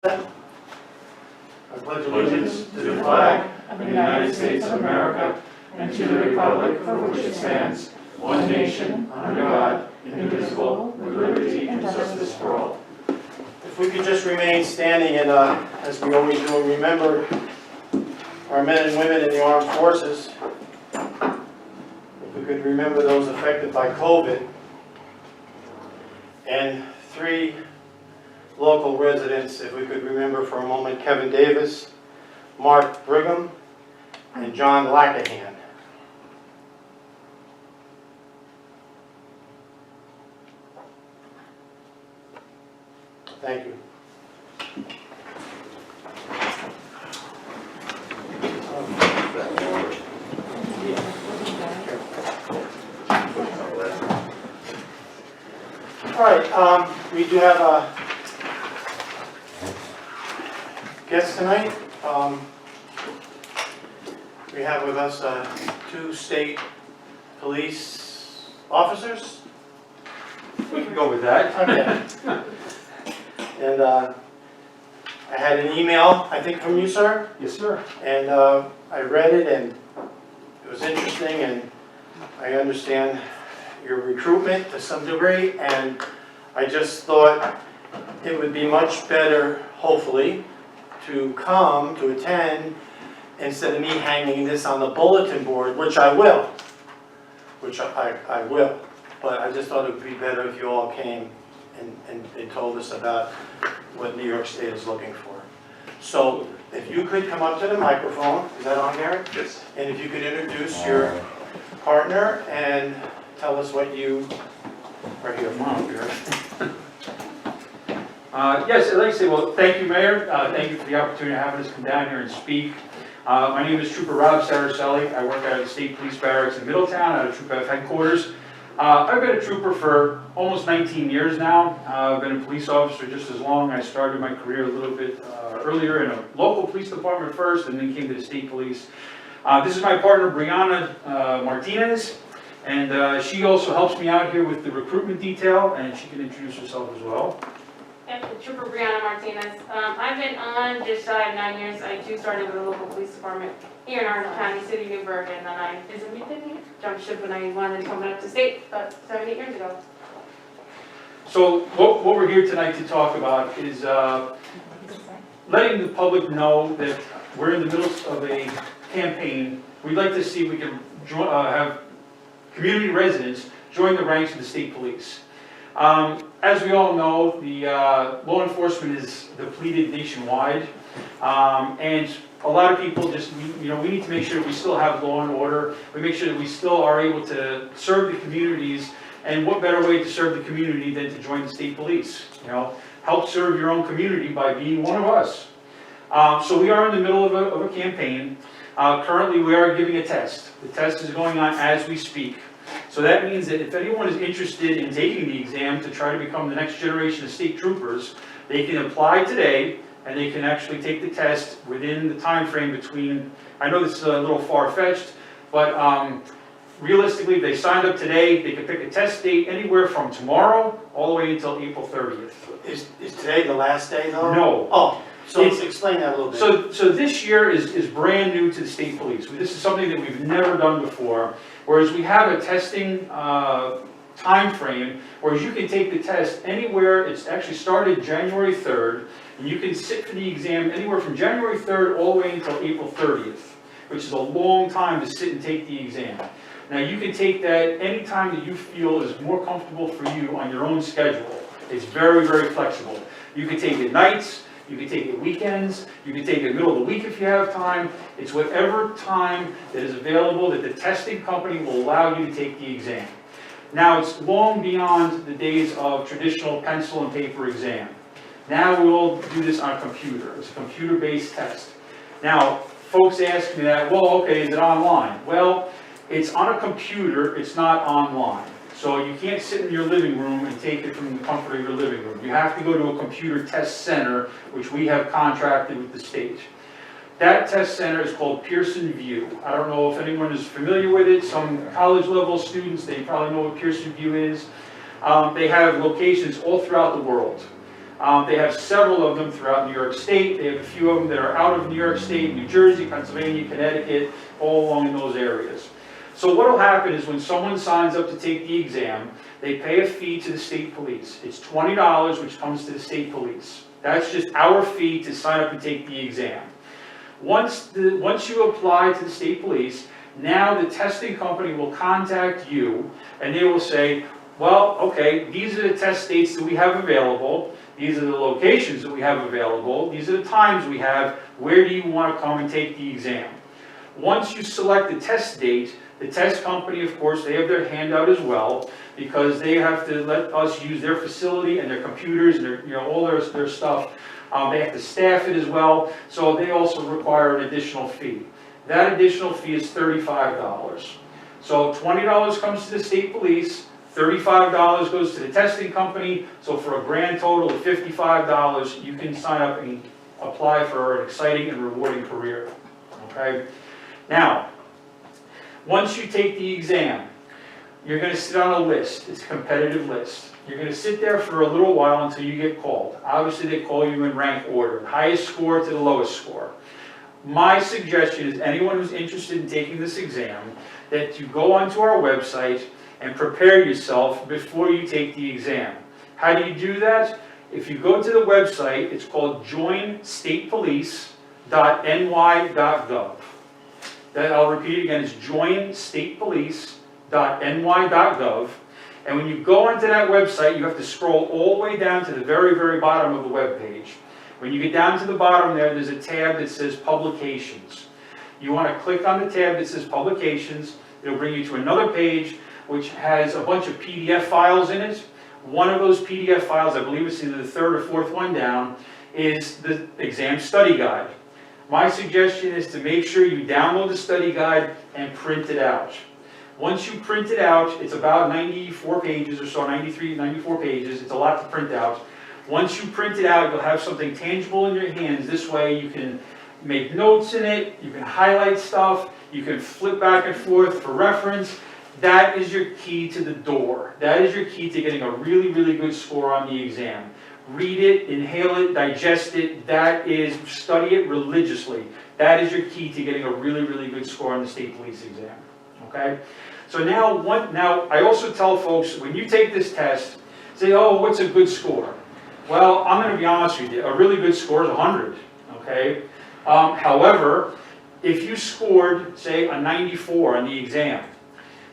I pledge allegiance to the flag of the United States of America and to the republic for which it stands, one nation, under God, indivisible, with liberty and justice for all. If we could just remain standing and, as we always do, remember our men and women in the armed forces. If we could remember those affected by COVID. And 3 local residents, if we could remember for a moment, Kevin Davis, Mark Brigham, and John Lackahan. Thank you. All right, we do have a guest tonight. We have with us 2 state police officers. We can go with that. Okay. And I had an email, I think, from you, sir. Yes, sir. And I read it, and it was interesting, and I understand your recruitment to some degree, and I just thought it would be much better, hopefully, to come, to attend, instead of me hanging this on the bulletin board, which I will, I will, but I just thought it would be better if you all came and told us about what New York State is looking for. So if you could come up to the microphone, is that on there? Yes. And if you could introduce your partner and tell us what you are here for. Yes, I'd like to say, well, thank you, Mayor. Thank you for the opportunity of having us come down here and speak. My name is Trooper Rob Saracelli. I work out of the State Police Barracks in Middletown, out of Troop F headquarters. I've been a trooper for almost 19 years now. I've been a police officer just as long. I started my career a little bit earlier in a local police department first, and then came to the state police. This is my partner, Brianna Martinez, and she also helps me out here with the recruitment detail, and she can introduce herself as well. Yep, Trooper Brianna Martinez. I've been on just shy of 9 years. I too started with a local police department here in Arnold County, City, Newburgh, and then I jumped ship when I wanted to come up to state about 7, 8 years ago. So what we're here tonight to talk about is letting the public know that we're in the middle of a campaign. We'd like to see if we can have community residents join the ranks of the state police. As we all know, the law enforcement is depleted nationwide, and a lot of people just, we need to make sure that we still have law and order. We make sure that we still are able to serve the communities, and what better way to serve the community than to join the state police? Help serve your own community by being one of us. So we are in the middle of a campaign. Currently, we are giving a test. The test is going on as we speak. So that means that if anyone is interested in taking the exam to try to become the next generation of state troopers, they can apply today, and they can actually take the test within the time frame between, I know this is a little far-fetched, but realistically, if they signed up today, they could pick a test date anywhere from tomorrow all the way until April 30th. Is today the last day, though? No. Oh, so explain that a little bit. So this year is brand new to the state police. This is something that we've never done before. Whereas we have a testing time frame, whereas you can take the test anywhere. It's actually started January 3rd, and you can sit for the exam anywhere from January 3rd all the way until April 30th, which is a long time to sit and take the exam. Now you can take that anytime that you feel is more comfortable for you on your own schedule. It's very, very flexible. You can take it nights. You can take it weekends, you can take it middle of the week if you have time. It's whatever time that is available that the testing company will allow you to take the exam. Now it's long beyond the days of traditional pencil and paper exam. Now we'll do this on a computer. It's a computer-based test. Now, folks ask me that, well, okay, is it online? Well, it's on a computer, it's not online. So you can't sit in your living room and take it from the comfort of your living room. You have to go to a computer test center, which we have contracted with the state. That test center is called Pearson VUE. I don't know if anyone is familiar with it. Some college level students, they probably know what Pearson VUE is. They have locations all throughout the world. They have several of them throughout New York State. They have a few of them that are out of New York State, New Jersey, Pennsylvania, Connecticut, all along in those areas. So what will happen is when someone signs up to take the exam, they pay a fee to the state police. It's $20, which comes to the state police. That's just our fee to sign up and take the exam. Once you apply to the state police, now the testing company will contact you and they will say, well, okay, these are the test dates that we have available. These are the locations that we have available. These are the times we have. Where do you want to come and take the exam? Once you select the test date, the test company, of course, they have their hand out as well, because they have to let us use their facility and their computers and their, all their stuff. They have to staff it as well, so they also require an additional fee. That additional fee is $35. So $20 comes to the state police, $35 goes to the testing company, so for a grand total of $55, you can sign up and apply for an exciting and rewarding career, okay? Now, once you take the exam, you're going to sit on a list. It's a competitive list. You're going to sit there for a little while until you get called. Obviously, they call you in rank order, highest score to the lowest score. My suggestion is anyone who's interested in taking this exam, that you go onto our website and prepare yourself before you take the exam. How do you do that? If you go to the website, it's called joinstatepolice.ny.gov. I'll repeat it again, it's joinstatepolice.ny.gov. And when you go onto that website, you have to scroll all the way down to the very, very bottom of the web page. When you get down to the bottom there's a tab that says Publications. You want to click on the tab that says Publications. It'll bring you to another page which has a bunch of PDF files in it. One of those PDF files, I believe it's either the third or fourth one down, is the exam study guide. My suggestion is to make sure you download the study guide and print it out. Once you print it out, it's about 94 pages or so, 93, 94 pages. It's a lot to print out. Once you print it out, you'll have something tangible in your hands. This way you can make notes in it, you can highlight stuff, you can flip back and forth for reference. That is your key to the door. That is your key to getting a really, really good score on the exam. Read it, inhale it, digest it. Study it religiously. That is your key to getting a really, really good score on the state police exam. Okay? So now I also tell folks, when you take this test, say, oh, what's a good score? Well, I'm going to be honest with you. A really good score is 100. Okay? However, if you scored, say, a 94 on the exam,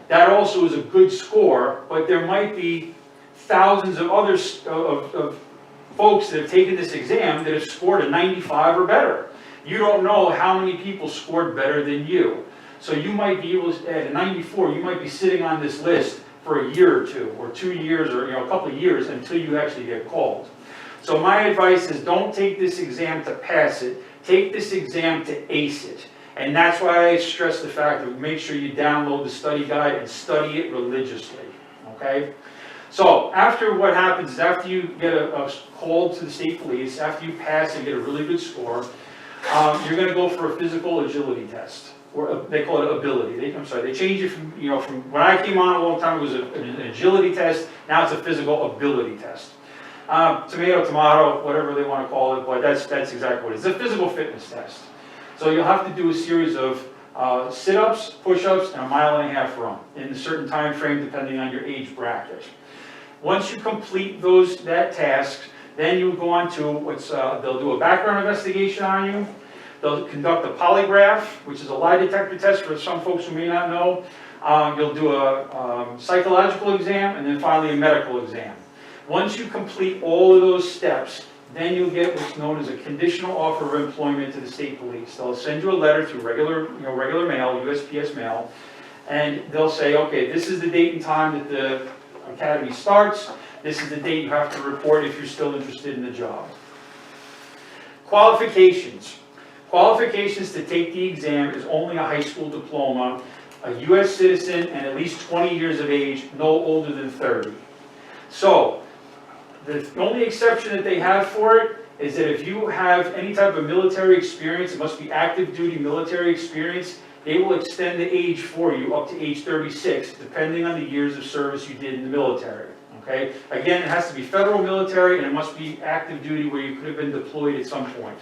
that also is a good score, but there might be thousands of other of folks that have taken this exam that have scored a 95 or better. You don't know how many people scored better than you. So you might be able to, at a 94, you might be sitting on this list for a year or two, or 2 years, or a couple of years until you actually get called. So my advice is don't take this exam to pass it, take this exam to ace it. And that's why I stress the fact that make sure you download the study guide and study it religiously, okay? So after what happens is after you get a call to the state police, after you pass and get a really good score, you're going to go for a physical agility test, or they call it ability. They change it from, from when I came on a long time, it was an agility test. Now it's a physical ability test. Tomato, whatever they want to call it, but that's exactly what it is. It's a physical fitness test. So you'll have to do a series of sit-ups, push-ups, and a 1.5-mile run in a certain time frame depending on your age bracket. Once you complete that task, then you go on to they'll do a background investigation on you. They'll conduct a polygraph, which is a lie detector test for some folks who may not know. You'll do a psychological exam, and then finally a medical exam. Once you complete all of those steps, then you'll get what's known as a conditional offer of employment to the state police. They'll send you a letter through regular mail, USPS mail, and they'll say, okay, this is the date and time that the academy starts. This is the date you have to report if you're still interested in the job. Qualifications. Qualifications to take the exam is only a high school diploma, a U.S. citizen, and at least 20 years of age, no older than 30. So, the only exception that they have for it is that if you have any type of military experience, it must be active duty military experience, they will extend the age for you up to age 36, depending on the years of service you did in the military, okay? Again, it has to be federal military, and it must be active duty where you could have been deployed at some point.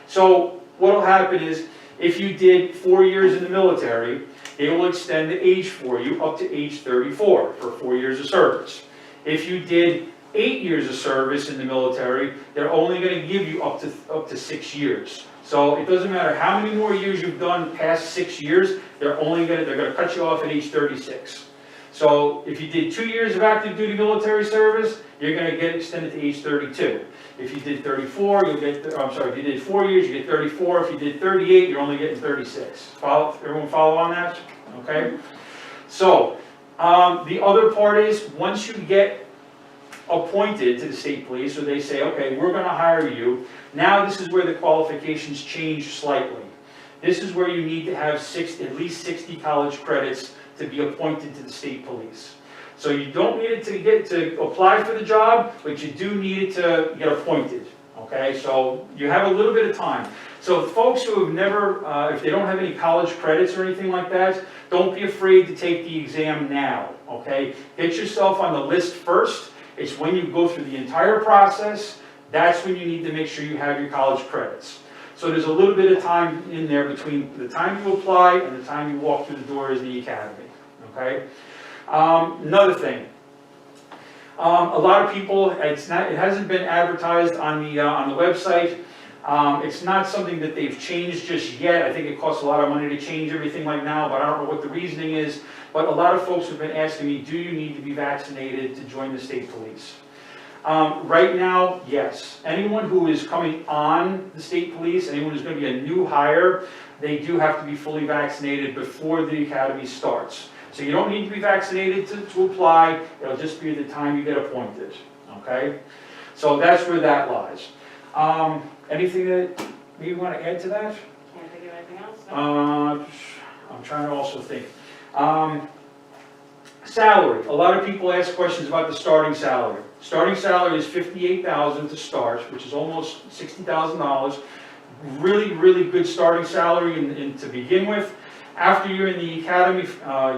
So what'll happen is, if you did 4 years in the military, they will extend the age for you up to age 34 for 4 years of service. If you did 8 years of service in the military, they're only gonna give you up to 6 years. So it doesn't matter how many more years you've done past 6 years, they're gonna cut you off at age 36. So if you did 2 years of active duty military service, you're gonna get extended to age 32. If you did 34, you'll get, if you did 4 years, you get 34. If you did 38, you're only getting 36. Follow, everyone follow on that? Okay? So, the other part is, once you get appointed to the state police, or they say, okay, we're gonna hire you, now this is where the qualifications change slightly. This is where you need to have at least 60 college credits to be appointed to the state police. So you don't need it to apply for the job, but you do need it to get appointed, okay? So you have a little bit of time. So folks who have never, if they don't have any college credits or anything like that, don't be afraid to take the exam now, okay? Get yourself on the list first. It's when you go through the entire process, that's when you need to make sure you have your college credits. So there's a little bit of time in there between the time you apply and the time you walk through the doors of the academy, okay? Another thing, a lot of people, it hasn't been advertised on the website. It's not something that they've changed just yet. I think it costs a lot of money to change everything like now, but I don't know what the reasoning is. But a lot of folks have been asking me, do you need to be vaccinated to join the state police? Right now, yes. Anyone who is coming on the state police, anyone who's going to be a new hire, they do have to be fully vaccinated before the academy starts. So you don't need to be vaccinated to apply. It'll just be the time you get appointed, okay? So that's where that lies. Anything that you want to add to that? Can't think of anything else? No? I'm trying to also think. Salary. A lot of people ask questions about the starting salary. Starting salary is $58,000 to start, which is almost $60,000. Really, really good starting salary to begin with. After you're in the academy,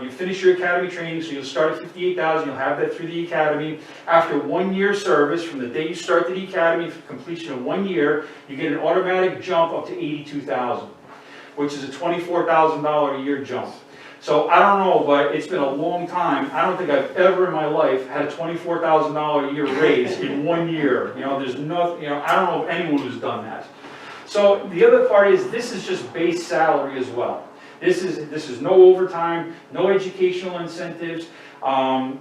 you finish your academy training, so you'll start at $58,000, you'll have that through the academy. After 1 year service, from the day you start the academy, for completion of 1 year, you get an automatic jump up to $82,000, which is a $24,000 a year jump. So I don't know, but it's been a long time. I don't think I've ever in my life had a $24,000 a year raise in 1 year. You know, there's nothing, I don't know of anyone who's done that. So the other part is, this is just base salary as well. This is no overtime, no educational incentives.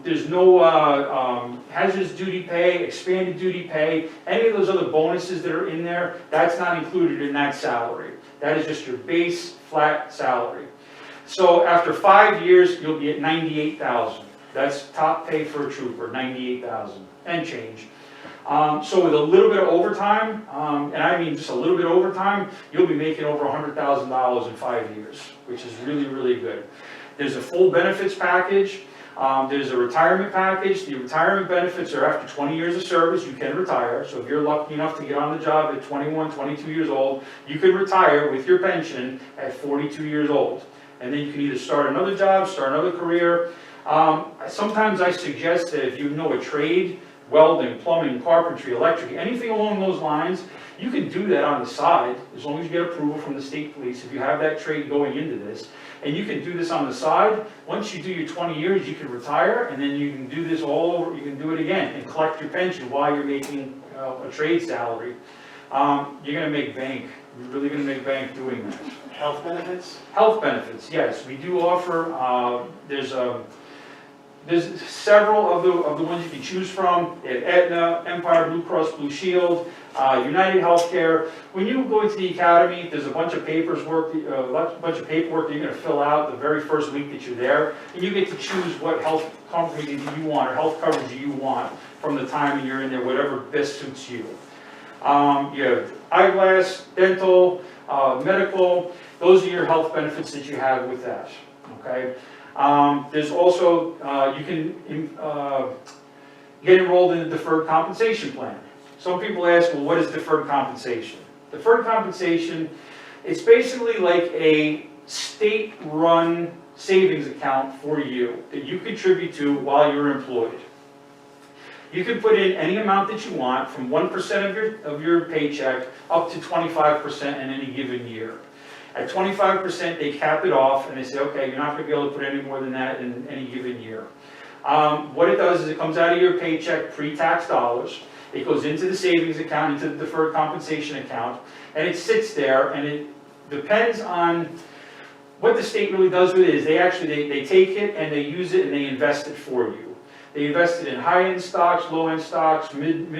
There's no hazardous duty pay, expanded duty pay, any of those other bonuses that are in there. That's not included in that salary. That is just your base flat salary. So after 5 years, you'll be at $98,000. That's top pay for a trooper, $98,000 and change. So with a little bit of overtime, and I mean just a little bit of overtime, you'll be making over $100,000 in 5 years, which is really, really good. There's a full benefits package. There's a retirement package. The retirement benefits are after 20 years of service, you can retire. So if you're lucky enough to get on the job at 21, 22 years old, you can retire with your pension at 42 years old. And then you can either start another job, start another career. Sometimes I suggest that if you know a trade, welding, plumbing, carpentry, electric, anything along those lines, you can do that on the side, as long as you get approval from the state police, if you have that trade going into this. And you can do this on the side. Once you do your 20 years, you can retire, and then you can do this all over, you can do it again, and collect your pension while you're making a trade salary. You're gonna make bank. You're really gonna make bank doing that. Health benefits? Health benefits, yes, we do offer, there's several of the ones you can choose from. At Aetna, Empire Blue Cross Blue Shield, United Healthcare. When you go into the academy, there's a bunch of paperwork that you're going to fill out the very first week that you're there, and you get to choose what health company you want or health coverage you want from the time you're in there, whatever best suits you. You have eyeglass, dental, medical. Those are your health benefits that you have with that. Okay. There's also, you can get enrolled in a deferred compensation plan. Some people ask, well, what is deferred compensation? Deferred compensation, it's basically like a state-run savings account for you that you contribute to while you're employed. You can put in any amount that you want, from 1% of your paycheck up to 25% in any given year. At 25%, they cap it off and they say, okay, you're not gonna be able to put any more than that in any given year. What it does is it comes out of your paycheck, pre-tax dollars. It goes into the savings account, into the deferred compensation account, and it sits there, and it depends on what the state really does with it is they take it and they use it and they invest it for you. They invest it in high-end stocks, low-end stocks, mid-risk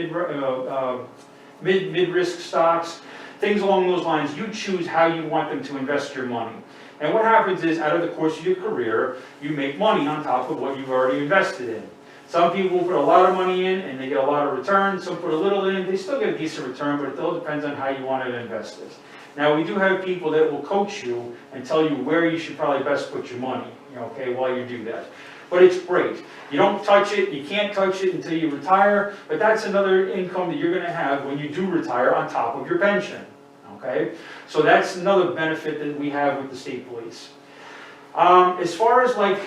stocks, things along those lines. You choose how you want them to invest your money. And what happens is, out of the course of your career, you make money on top of what you've already invested in. Some people will put a lot of money in and they get a lot of return. Some put a little in, they still get a decent return, but it all depends on how you want to invest it. Now, we do have people that will coach you and tell you where you should probably best put your money, okay, while you do that. But it's great. You don't touch it, you can't touch it until you retire, but that's another income that you're gonna have when you do retire on top of your pension, okay? So that's another benefit that we have with the state police. As far as like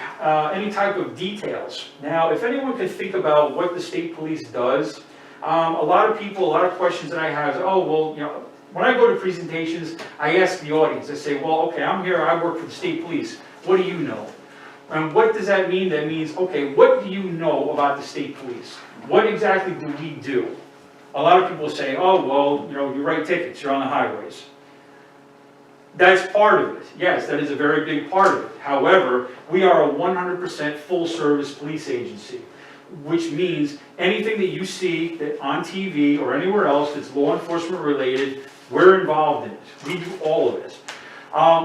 any type of details, now if anyone could think about what the state police does, a lot of questions that I have is, oh, well, when I go to presentations, I ask the audience, I say, well, okay, I'm here, I work for the state police. What do you know? And what does that mean? That means, okay, what do you know about the state police? What exactly do we do? A lot of people say, oh, well, you write tickets, you're on the highways. That's part of it. Yes, that is a very big part of it. However, we are a 100% full-service police agency, which means anything that you see that on TV or anywhere else that's law enforcement related, we're involved in it. We do all of it.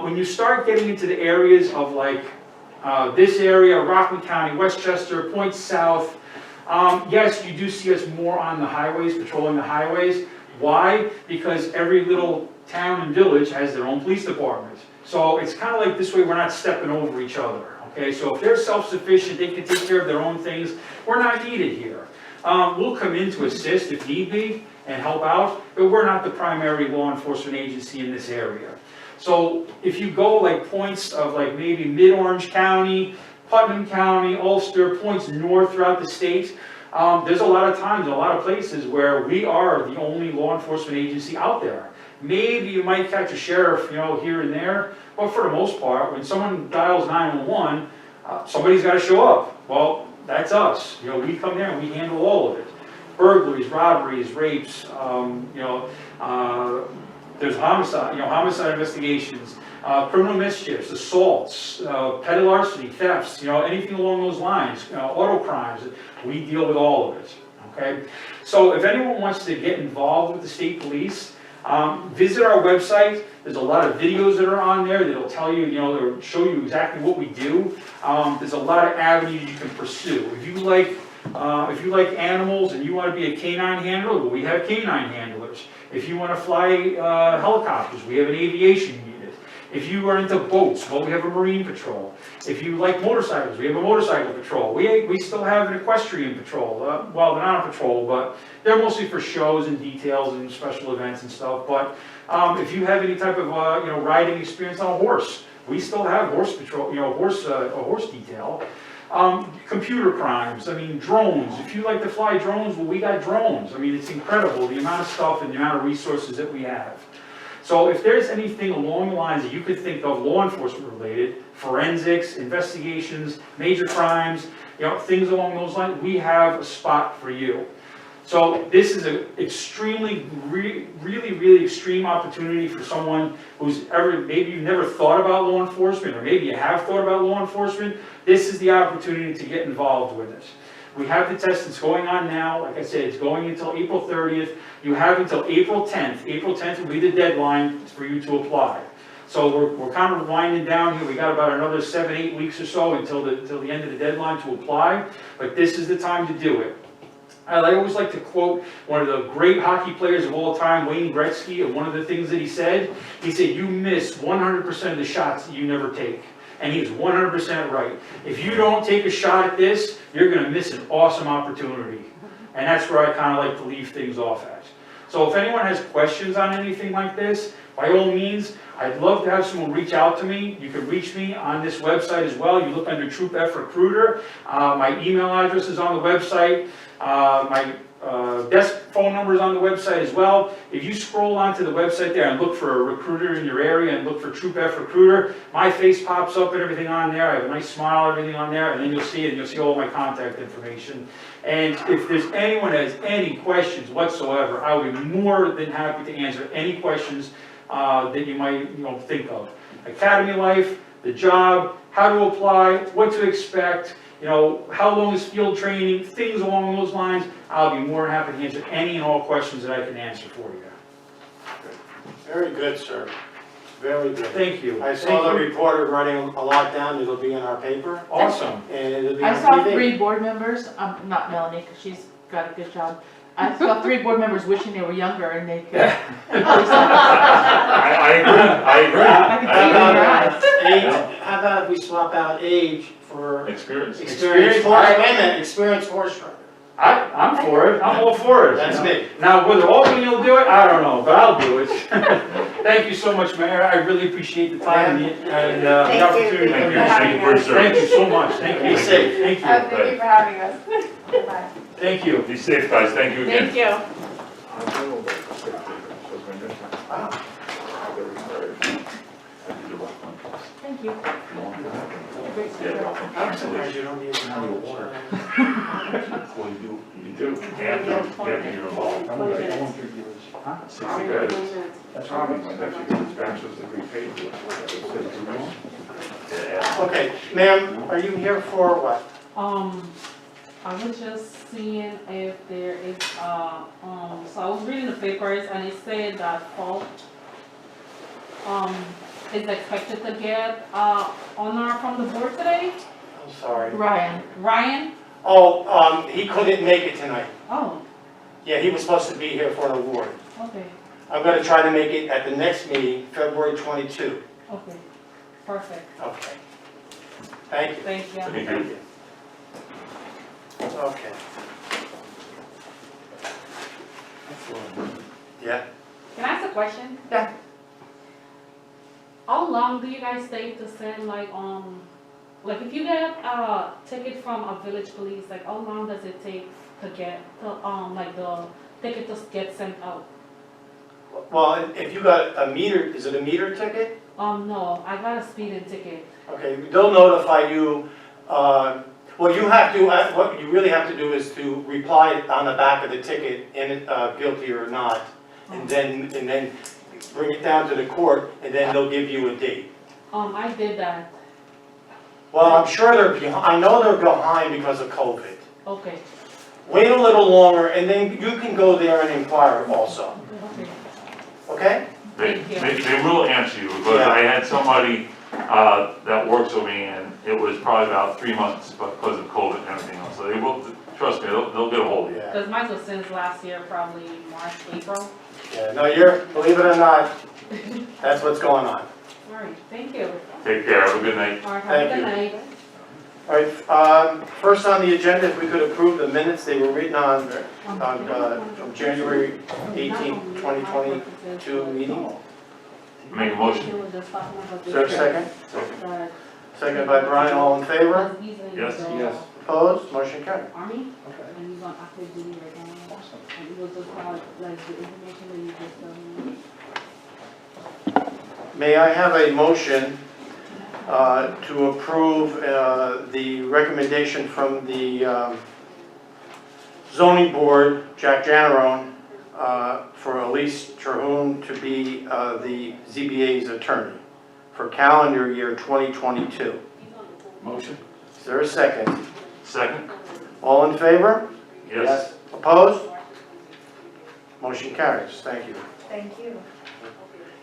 When you start getting into the areas of like this area, Rockland County, Westchester, Point South, yes, you do see us more on the highways, patrolling the highways. Why? Because every little town and village has their own police department. So it's kind of like this way we're not stepping over each other. Okay, so if they're self-sufficient, they can take care of their own things, we're not needed here. We'll come in to assist if need be and help out, but we're not the primary law enforcement agency in this area. So if you go like points of like maybe mid-Orange County, Putnam County, Ulster, points north throughout the state, there's a lot of times, a lot of places where we are the only law enforcement agency out there. Maybe you might catch a sheriff, here and there, but for the most part, when someone dials 911, somebody's got to show up. Well, that's us. We come there and we handle all of it. Burglaries, robberies, rapes, there's homicide investigations, criminal mischiefs, assaults, petty larceny, thefts, anything along those lines, auto crimes. We deal with all of it, okay? So if anyone wants to get involved with the state police, visit our website. There's a lot of videos that are on there that'll tell you, they'll show you exactly what we do. There's a lot of avenues you can pursue. If you like animals and you want to be a canine handler, well, we have canine handlers. If you want to fly helicopters, we have an aviation unit. If you are into boats, well, we have a marine patrol. If you like motorcycles, we have a motorcycle patrol. We still have an equestrian patrol. Well, they're not a patrol, but they're mostly for shows and details and special events and stuff. But if you have any type of riding experience on a horse, we still have horse patrol, a horse detail. Computer crimes, drones. If you like to fly drones, well, we got drones. It's incredible the amount of stuff and the amount of resources that we have. So if there's anything along the lines that you could think of law enforcement related, forensics, investigations, major crimes, things along those lines, we have a spot for you. So this is an extremely, really extreme opportunity for someone who's maybe you've never thought about law enforcement, or maybe you have thought about law enforcement. This is the opportunity to get involved with it. We have the test that's going on now. Like I said, it's going until April 30th. You have until April 10th. April 10th will be the deadline for you to apply. So we're kind of winding down here. We got about another 7-8 weeks or so until the end of the deadline to apply. But this is the time to do it. I always like to quote one of the great hockey players of all time, Wayne Gretzky, and one of the things that he said, you miss 100% of the shots that you never take. And he was 100% right. If you don't take a shot at this, you're going to miss an awesome opportunity. And that's where I kind of like to leave things off at. So if anyone has questions on anything like this, by all means, I'd love to have someone reach out to me. You can reach me on this website as well. You look under Troop F Recruiter. My email address is on the website. My desk phone number is on the website as well. If you scroll onto the website there and look for a recruiter in your area and look for Troop F Recruiter, my face pops up and everything on there. I have a nice smile, everything on there, and then you'll see it, and you'll see all my contact information. And if there's anyone that has any questions whatsoever, I will be more than happy to answer any questions that you might, think of. Academy Life, the job, how to apply, what to expect, how long is field training, things along those lines. I'll be more than happy to answer any and all questions that I can answer for you. Very good, sir. Very good. Thank you. I saw the reporter running a lot down, it'll be in our paper, Awesome. and it'll be I on saw TV. 3 board members, not Melanie, because she's got a good job. I saw 3 board members wishing they were younger and they could. I agree. I can see it in your eyes. How about if we swap out age for Experience. experienced horse, wait a minute, experienced horse rider? I'm for it. I'm all for it. That's me. Now, whether Albany will do it, I don't know, but I'll do it. Thank you so much, Mayor. I really appreciate the time and the Thank you. opportunity. Thank you. Thank Thank you for your Thank you service. so much. Thank Be you. safe. Thank you. Thank you for having us. Bye. Thank you. Be safe, guys. Thank you again. Thank you. Thank you. Yeah, I'm surprised you don't need to know the water. well, you do. You're involved. That's wrong. My nephew got his bachelor's degree paid for. Yeah. Okay, ma'am, are you here for what? I was just seeing if there is, so I was reading the papers and it said that Falk, is expected to get, honor from the board today. I'm sorry. Ryan, Ryan? Oh, he couldn't make it tonight. Oh, Yeah, he was supposed to be here for an award. okay, I'm gonna try to make it at the next meeting, February 22. okay, perfect, Okay. Thank you. thank you. Thank you. Okay. Yeah, Can I ask a question? Yeah. How long do you guys take to send like if you get a ticket from a village police, like how long does it take to get, like the ticket to get sent out? well, if you got a meter, is it a meter ticket? No, I got a speeding ticket. Okay, they'll notify you, well, you have to, what you really have to do is to reply on the back of the ticket, in guilty or not, and then bring it down to the court, and then they'll give you a date. I did that, Well, I'm sure they're behind, I know they're behind because of COVID. okay, Wait a little longer, and then you can go there and inquire also, okay. okay? They will answer you, because I had somebody, that works with me, and it was probably about 3 months because of COVID and everything else, so they will, trust me, they'll get a hold of you. Yeah, Because mine was since last year, probably March, April. yeah, no, believe it or not, that's what's going on. All right, thank you. Take care, have a good night. All right, have Thank a you. good night. All right, first on the agenda, if we could approve the minutes, they were written on from January 18, 2022 meeting. Make a motion. Is there a second? Second by Brian, all in favor? Yes. Yes. Opposed? Motion carried. Army, and he's on active duty right now. And it was just like the information that you just, May I have a motion to approve the recommendation from the zoning board, Jack Janarone, for Elise Terhune to be the ZBA's attorney for calendar year 2022. Motion? Is there a second? Second? All in favor? Yes. Opposed? Motion carries. Thank you. Thank you.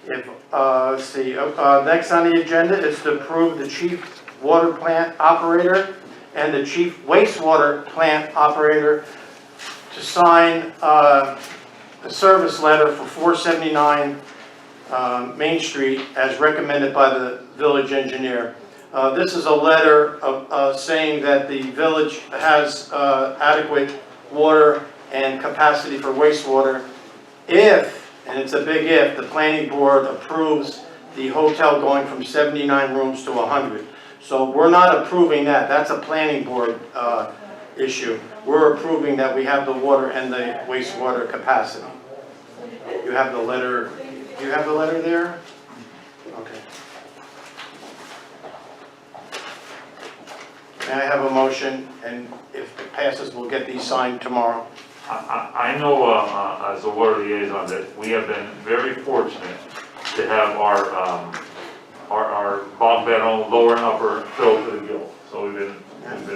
If, let's see, next on the agenda is to approve the chief water plant operator and the chief wastewater plant operator to sign a service letter for 479 Main Street as recommended by the village engineer. This is a letter of saying that the village has adequate water and capacity for wastewater if, and it's a big if, the planning board approves the hotel going from 79 rooms to 100. So we're not approving that, that's a planning board issue. we're approving that we have the water and the wastewater capacity. You have the letter, do you have the letter there? Okay. May I have a motion, and if it passes, we'll get these signed tomorrow. I know, as a water liaison, that we have been very fortunate to have our bog bed on lower and upper filled to the gill. So we've been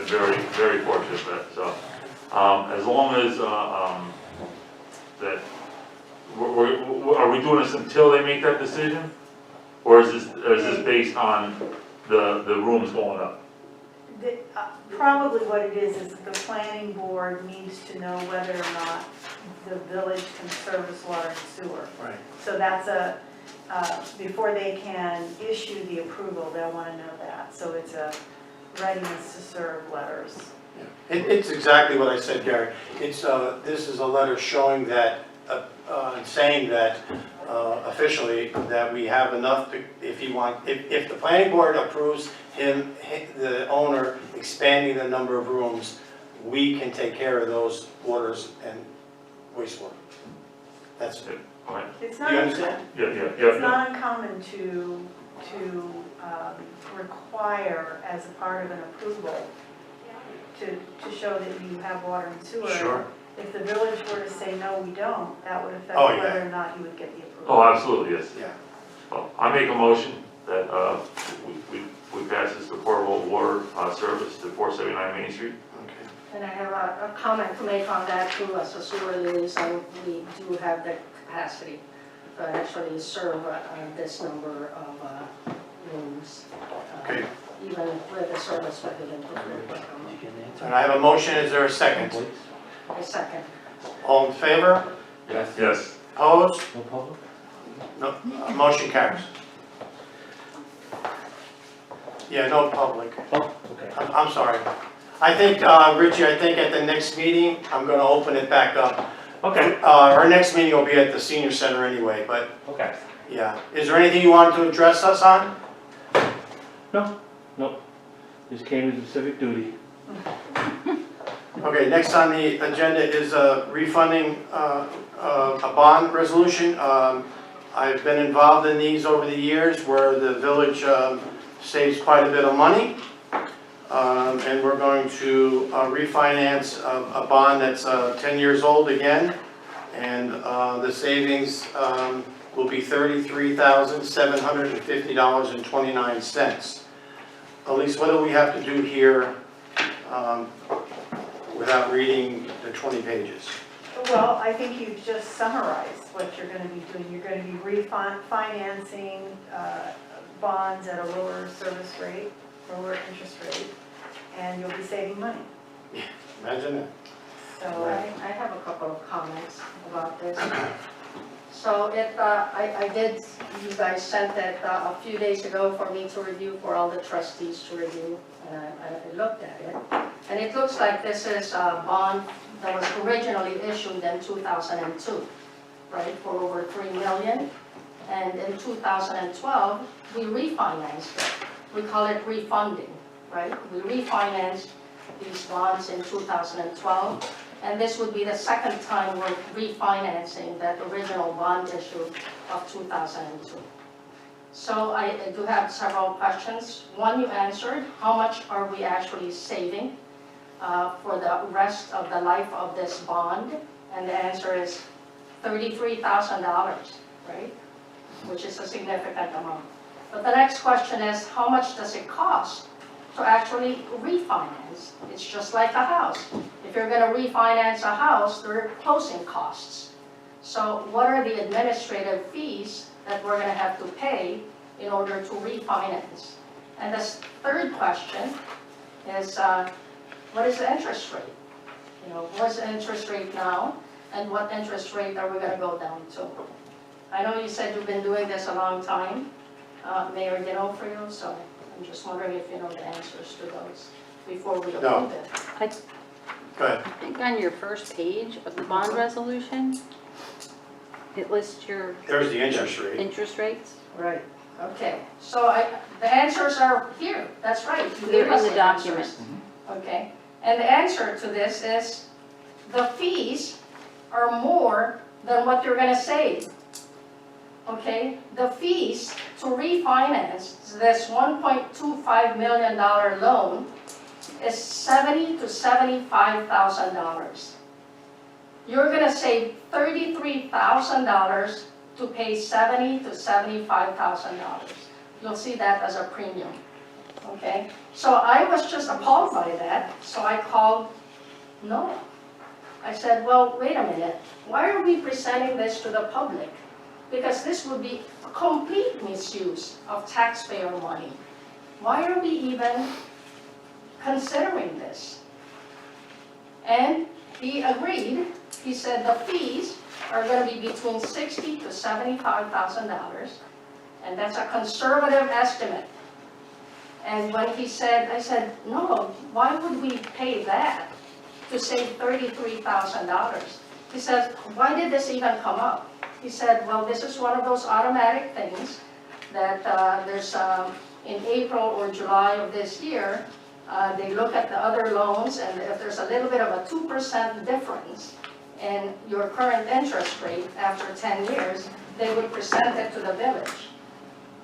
very, very fortunate with that, so. As long as, that, are we doing this until they make that decision? Or is this based on the rooms going up? Probably what it is the planning board needs to know whether or not the village can service water and sewer. Right. So that's before they can issue the approval, they'll want to know that. So it's a readiness to serve letters. It's exactly what I said, Gary. It's, this is a letter showing that, saying that officially that we have enough to, if the planning board approves the owner expanding the number of rooms, we can take care of those waters and wastewater. That's it. All right. It's Do not, you understand? it's not uncommon to require as a part of an approval to show that you have water and sewer. Sure. If the village were to say, no, we don't, that would affect Oh, yeah. whether or not you would get the approval. Oh, absolutely, yes. Yeah. Well, I make a motion that we pass this portable water service to 479 Main Street. Okay. And I have a comment to make on that too, as a sewer liaison, we do have the capacity to actually serve this number of rooms. Okay. Even with the service regulated. And I have a motion, is there a second? A second. All in favor? Yes. Yes. Opposed? No public? No, motion carries. Yeah, no public. Oh, okay. I'm sorry. I think, Richie, I think at the next meeting, I'm gonna open it back up. Okay, Our next meeting will be at the senior center anyway, but okay. yeah. Is there anything you wanted to address us on? No, just came as a civic duty. Okay, next on the agenda is refunding a bond resolution. I've been involved in these over the years where the village saves quite a bit of money. And we're going to refinance a bond that's 10 years old again. And the savings will be $33,750.29. Elise, what do we have to do here without reading the 20 pages? Well, I think you've just summarized what you're going to be doing. You're going to be refinancing bonds at a lower service rate, lower interest rate, and you'll be saving money. Imagine that. So So, I have a couple of comments about this. So I did, you guys sent it a few days ago for me to review, for all the trustees to review, and I looked at it. And it looks like this is a bond that was originally issued in 2002, right, for over $3 million. And in 2012, we refinanced it. We call it refunding, right? We refinanced these bonds in 2012. And this would be the second time we're refinancing that original bond issue of 2002. So I do have several questions. One you answered, how much are we actually saving for the rest of the life of this bond? And the answer is $33,000, right? Which is a significant amount. But the next question is, how much does it cost to actually refinance? It's just like a house. If you're going to refinance a house, there are closing costs. So what are the administrative fees that we're going to have to pay in order to refinance? And the third question is, what is the interest rate? You know, what's the interest rate now, and what interest rate are we going to go down to? I know you said you've been doing this a long time, Mayor D'Onofrio, so I'm just wondering if you know the answers to those before we No. approve it. Go ahead. I think on your first page of the bond resolution, it lists your There's the interest rate. interest rates. Right, okay. So the answers are here, that's right. You They're gave us in the answers. document. Okay, And the answer to this is, the fees are more than what you're gonna save. Okay, the fees to refinance this $1.25 million loan is $70,000 to $75,000. You're gonna save $33,000 to pay $70,000 to $75,000. You'll see that as a premium, okay? So I was just appalled by that, so I called NOAA. I said, well, wait a minute, why are we presenting this to the public? Because this would be a complete misuse of taxpayer money. Why are we even considering this? And he agreed. He said the fees are going to be between $60,000 to $75,000, and that's a conservative estimate. And when he said, I said, no, why would we pay that to save $33,000? He said, why did this even come up? He said, well, this is one of those automatic things that there's, in April or July of this year, they look at the other loans, and if there's a little bit of a 2% difference in your current interest rate after 10 years, they would present it to the village.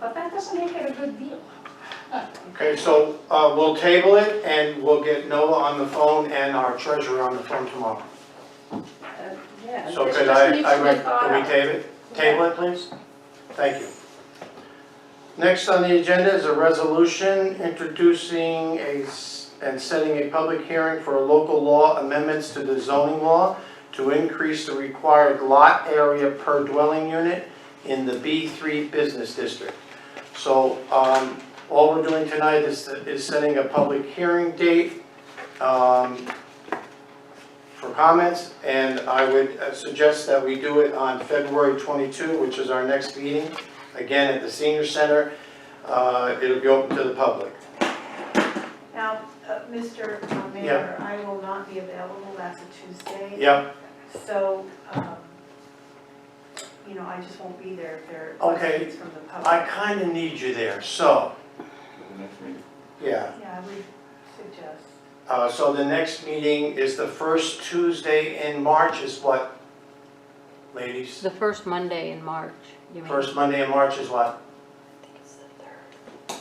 But that doesn't make it a good deal. Okay, so we'll table it, and we'll get Noah on the phone and our treasurer on the phone tomorrow. Yeah, So this could just needs to be can thought we out. table it, please? Thank you. Next on the agenda is a resolution introducing and setting a public hearing for local law amendments to the zoning law to increase the required lot area per dwelling unit in the B3 business district. So all we're doing tonight is setting a public hearing date for comments, and I would suggest that we do it on February 22, which is our next meeting, again at the senior center. It'll be open to the public. Now, Mr. Mayor, I will not be available, that's a Tuesday. Yep, So, you know, I just won't be there if there are Okay. questions from the public. I kind of need you there, so, The next meeting. yeah. Yeah, I would suggest. So the next meeting is the first Tuesday in March is what, ladies? The first Monday in March, you mean? First Monday in March is what? I think it's the 3rd.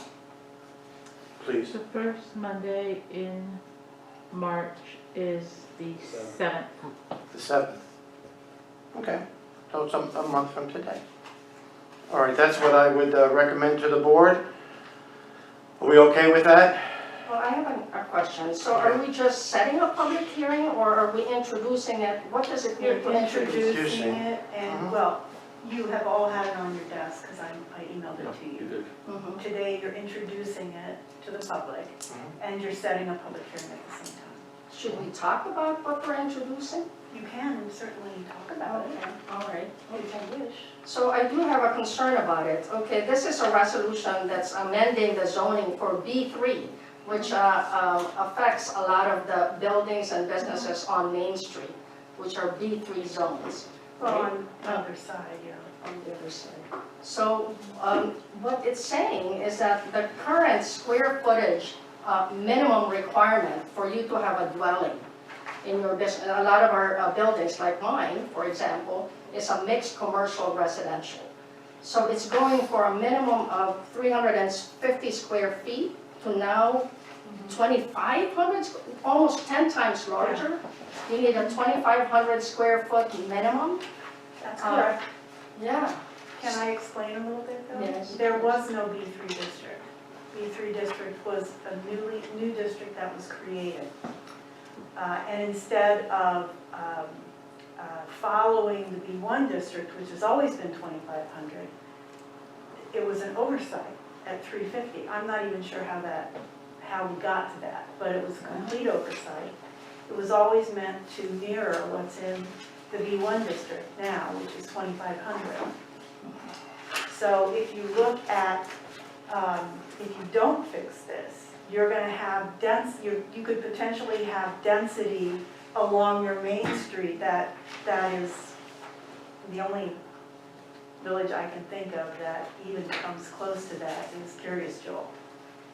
Please. The first Monday in March is the 7th. The 7th. Okay, so it's a month from today. All right, that's what I would recommend to the board. Are we okay with that? Well, I have a question. So are we just setting a public hearing, or are we introducing it? What does it You're mean to introduce? introducing it, and, well, you have all had it on your desk, because I emailed it to You you. did. Mhm. Today, you're introducing it to the public, and you're setting a public hearing at the same time. Should we talk about what we're introducing? You can certainly talk about it, Okay, all right. if you wish. So I do have a concern about it. Okay, this is a resolution that's amending the zoning for B3, which affects a lot of the buildings and businesses on Main Street, which are B3 zones. Well, on the other side, yeah. On the other side. So what it's saying is that the current square footage minimum requirement for you to have a dwelling in your business, a lot of our buildings, like mine, for example, is a mixed commercial residential. So it's going for a minimum of 350 square feet to now 2,500, almost 10 times larger. You need a 2,500 square foot minimum. That's correct. Yeah. Can I explain a little bit, though? Yes. There was no B3 district. B3 district was a new district that was created. And instead of following the B1 district, which has always been 2,500, it was an oversight at 350. I'm not even sure how we got to that, but it was a complete oversight. It was always meant to mirror what's in the B1 district now, which is 2,500. So if you look at, if you don't fix this, you're going to have you could potentially have density along your main street that is the only village I can think of that even comes close to that is Curious Jewel.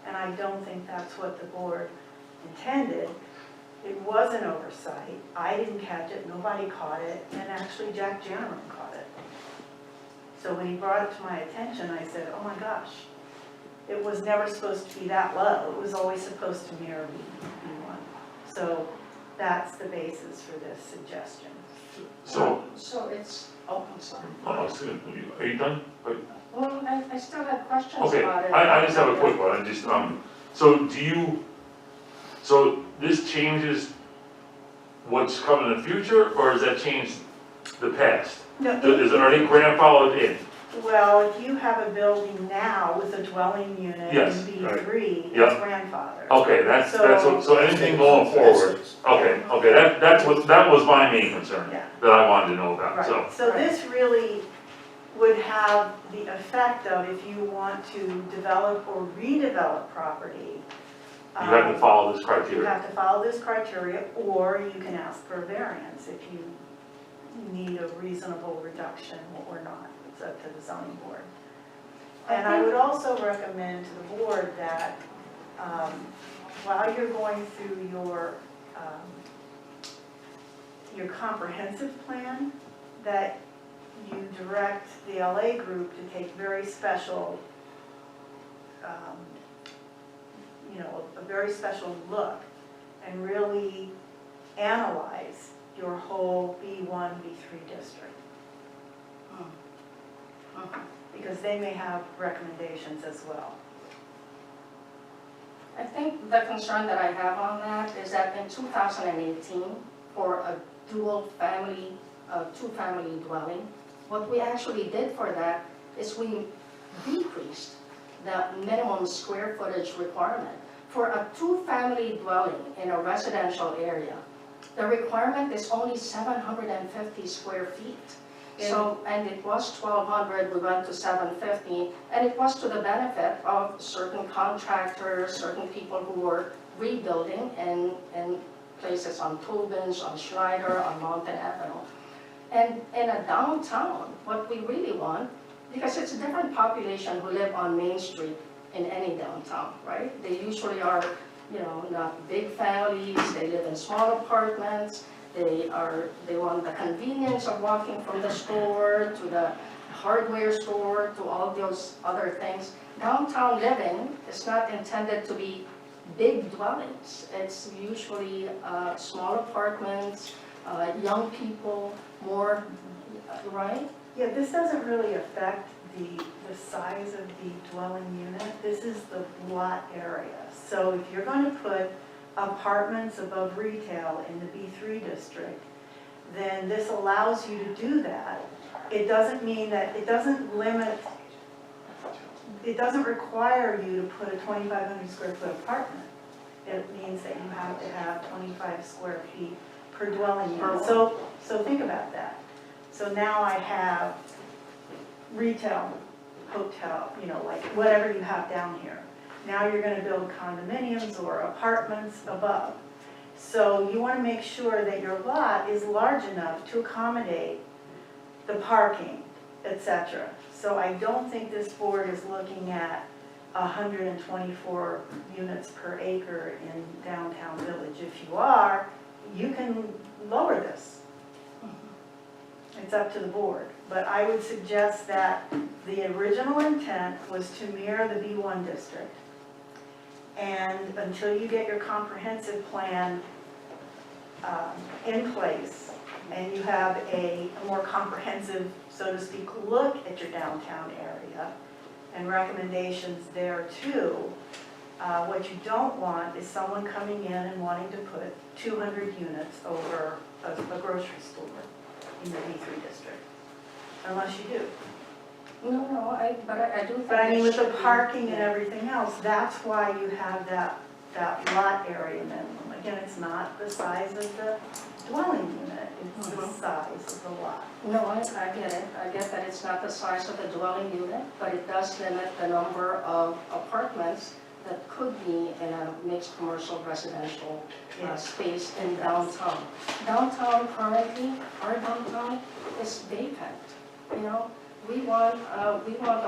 And I don't think that's what the board intended. It was an oversight. I didn't catch it, nobody caught it, and actually Jack Janneman caught it. So when he brought it to my attention, I said, oh my gosh, it was never supposed to be that low. It was always supposed to mirror B1. So that's the basis for this suggestion. So, So it's, oh, I'm sorry. are you done? Well, I still have questions Okay, about it. I just have a quick one, I just, so so this changes what's coming in the future, or does that change the past? No, Are they grandfathered in? well, if you have a building now with a dwelling unit in Yes, B3, it's Yeah. grandfathered. Okay, so anything going forward, okay, that was my main concern, Yeah. that I wanted to know about, so. Right, so this really would have the effect of if you want to develop or redevelop property. You have to follow this You criteria. have to follow this criteria, or you can ask for a variance if you need a reasonable reduction or not. It's up to the zoning board. And I would also recommend to the board that while you're going through your comprehensive plan, that you direct the LA group to take very special, a very special look and really analyze your whole B1, B3 district. Because they may have recommendations as well. I think the concern that I have on that is that in 2018, for a two-family dwelling, what we actually did for that is we decreased the minimum square footage requirement. For a two-family dwelling in a residential area, the requirement is only 750 square feet. So, and it was 1,200, we went to 750, and it was to the benefit of certain contractors, certain people who were rebuilding in places on Tobin's, on Schneider, on Mountain Avenue. And in a downtown, what we really want, because it's a different population who live on Main Street in any downtown, right? They usually are, not big families, they live in small apartments, they want the convenience of walking from the store to the hardware store to all those other things. Downtown living is not intended to be big dwellings. It's usually small apartments, young people, more, right? Yeah, this doesn't really affect the size of the dwelling unit. This is the lot area. So if you're going to put apartments above retail in the B3 district, then this allows you to do that. It doesn't mean that, it doesn't require you to put a 2,500 square foot apartment. It means that you have to have 25 square feet per dwelling unit. So think about that. So now I have retail, hotel, like whatever you have down here. Now you're going to build condominiums or apartments above. So you want to make sure that your lot is large enough to accommodate the parking, etc. So I don't think this board is looking at 124 units per acre in downtown Village. If you are, you can lower this. It's up to the board. But I would suggest that the original intent was to mirror the B1 district. And until you get your comprehensive plan in place, and you have a more comprehensive, so to speak, look at your downtown area and recommendations there too, what you don't want is someone coming in and wanting to put 200 units over a grocery store in the B3 district, unless you do. No, but I do think. But I mean, it with the should be- parking and everything else, that's why you have that lot area minimum. Again, it's not the size of the dwelling unit, it's the size of the lot. No, I get it. I get that it's not the size of the dwelling unit, but it does limit the number of apartments that could be in a mixed commercial residential space in downtown. Downtown currently, our downtown is vacant, We want a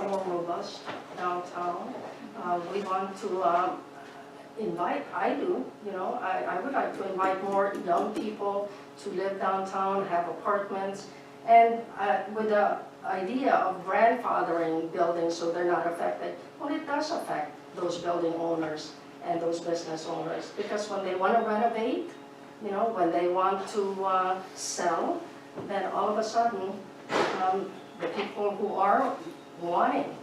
more robust downtown. We want to I do, you know, I would like to invite more young people to live downtown, have apartments, and with the idea of grandfathering buildings so they're not affected. Well, it does affect those building owners and those business owners, because when they want to renovate, you know, when they want to sell, then all of a sudden, the people who are wanting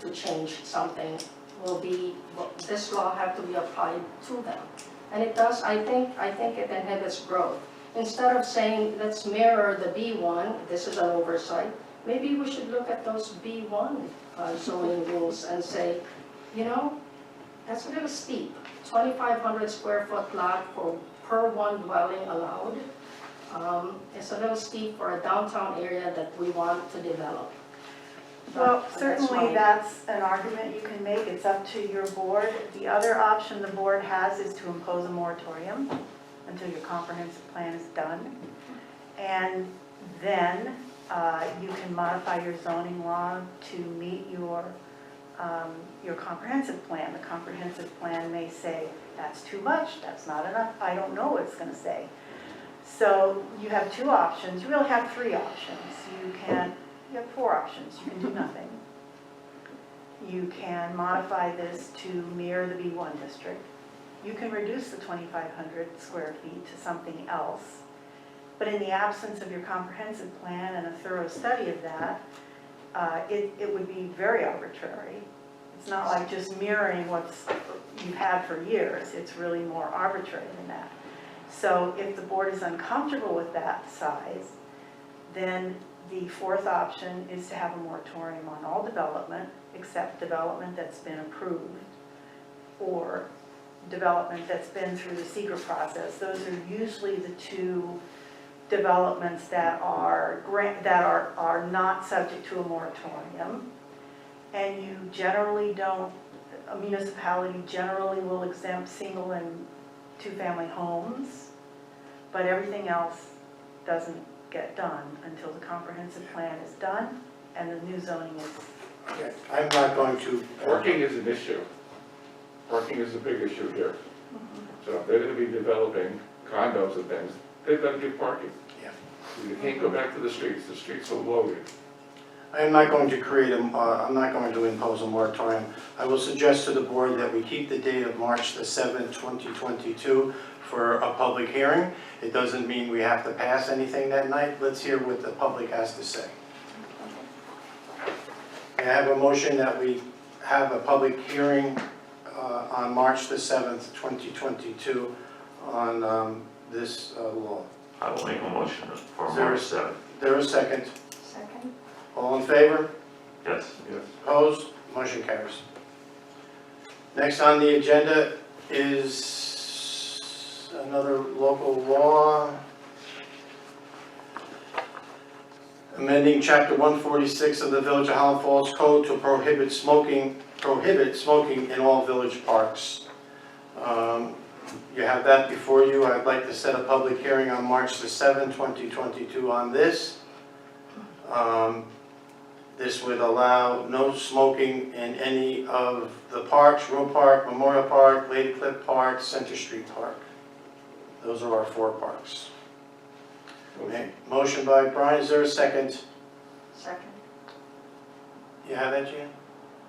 to change something will be, well, this law have to be applied to them. And it does, I think it inhibits growth. Instead of saying, let's mirror the B1, this is an oversight, maybe we should look at those B1 zoning rules and say, you know, that's a little steep. 2,500 square foot lot per one dwelling allowed. It's a little steep for a downtown area that we want to develop. Well, That's certainly my- that's an argument you can make, it's up to your board. The other option the board has is to impose a moratorium until your comprehensive plan is done. And then you can modify your zoning law to meet your comprehensive plan. The comprehensive plan may say, that's too much, that's not enough, I don't know what it's gonna say. So you have two options, you really have three options. You have four options. You can do nothing. You can modify this to mirror the B1 district. You can reduce the 2,500 square feet to something else. But in the absence of your comprehensive plan and a thorough study of that, it would be very arbitrary. It's not like just mirroring what you've had for years. It's really more arbitrary than that. So if the board is uncomfortable with that size, then the fourth option is to have a moratorium on all development except development that's been approved or development that's been through the secret process. Those are usually the two developments that are not subject to a moratorium. And you generally don't, a municipality generally will exempt single and two-family homes, but everything else doesn't get done until the comprehensive plan is done and the new zoning is. Okay, I'm not going to. Parking is an issue. Parking is a big issue here. So if they're gonna be developing condos and things, they've got to give parking. Yeah. You can't go back to the streets are loaded. I am not going to I'm not going to impose a moratorium. I will suggest to the board that we keep the date of March the 7th, 2022 for a public hearing. It doesn't mean we have to pass anything that night. Let's hear what the public has to say. May I have a motion that we have a public hearing on March the 7th, 2022 on this law? I will make a motion for Is there a- March 7th. There a second? Second? All in favor? Yes. Yes. Opposed? Motion carries. Next on the agenda is another local law. Amending Chapter 146 of the Village of Highland Falls Code to prohibit smoking in all village parks. You have that before you. I'd like to set a public hearing on March the 7th, 2022 on this. This would allow no smoking in any of the parks, Roe Park, Memorial Park, Lady Cliff Park, Center Street Park. Those are our 4 parks. Okay. Motion by Brian, is there a second? Second. You have that, Jan?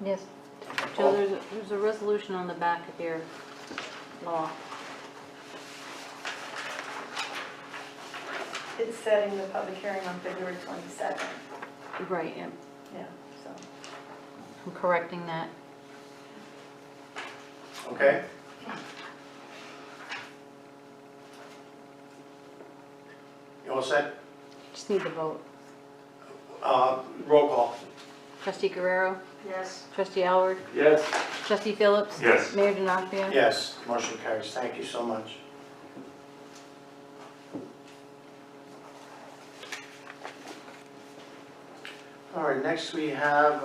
Yes. Joe, there's a resolution on the back of your law. It's setting the public hearing on February 22nd. Right, yeah. Yeah, so. I'm correcting that. Okay. You all set? Just need the vote. Roll call. Trustee Guerrero, Yes. trustee Alward, Yes. trustee Phillips. Yes. Mayor D'Onofrio. Yes, motion carries. Thank you so much. All right, next we have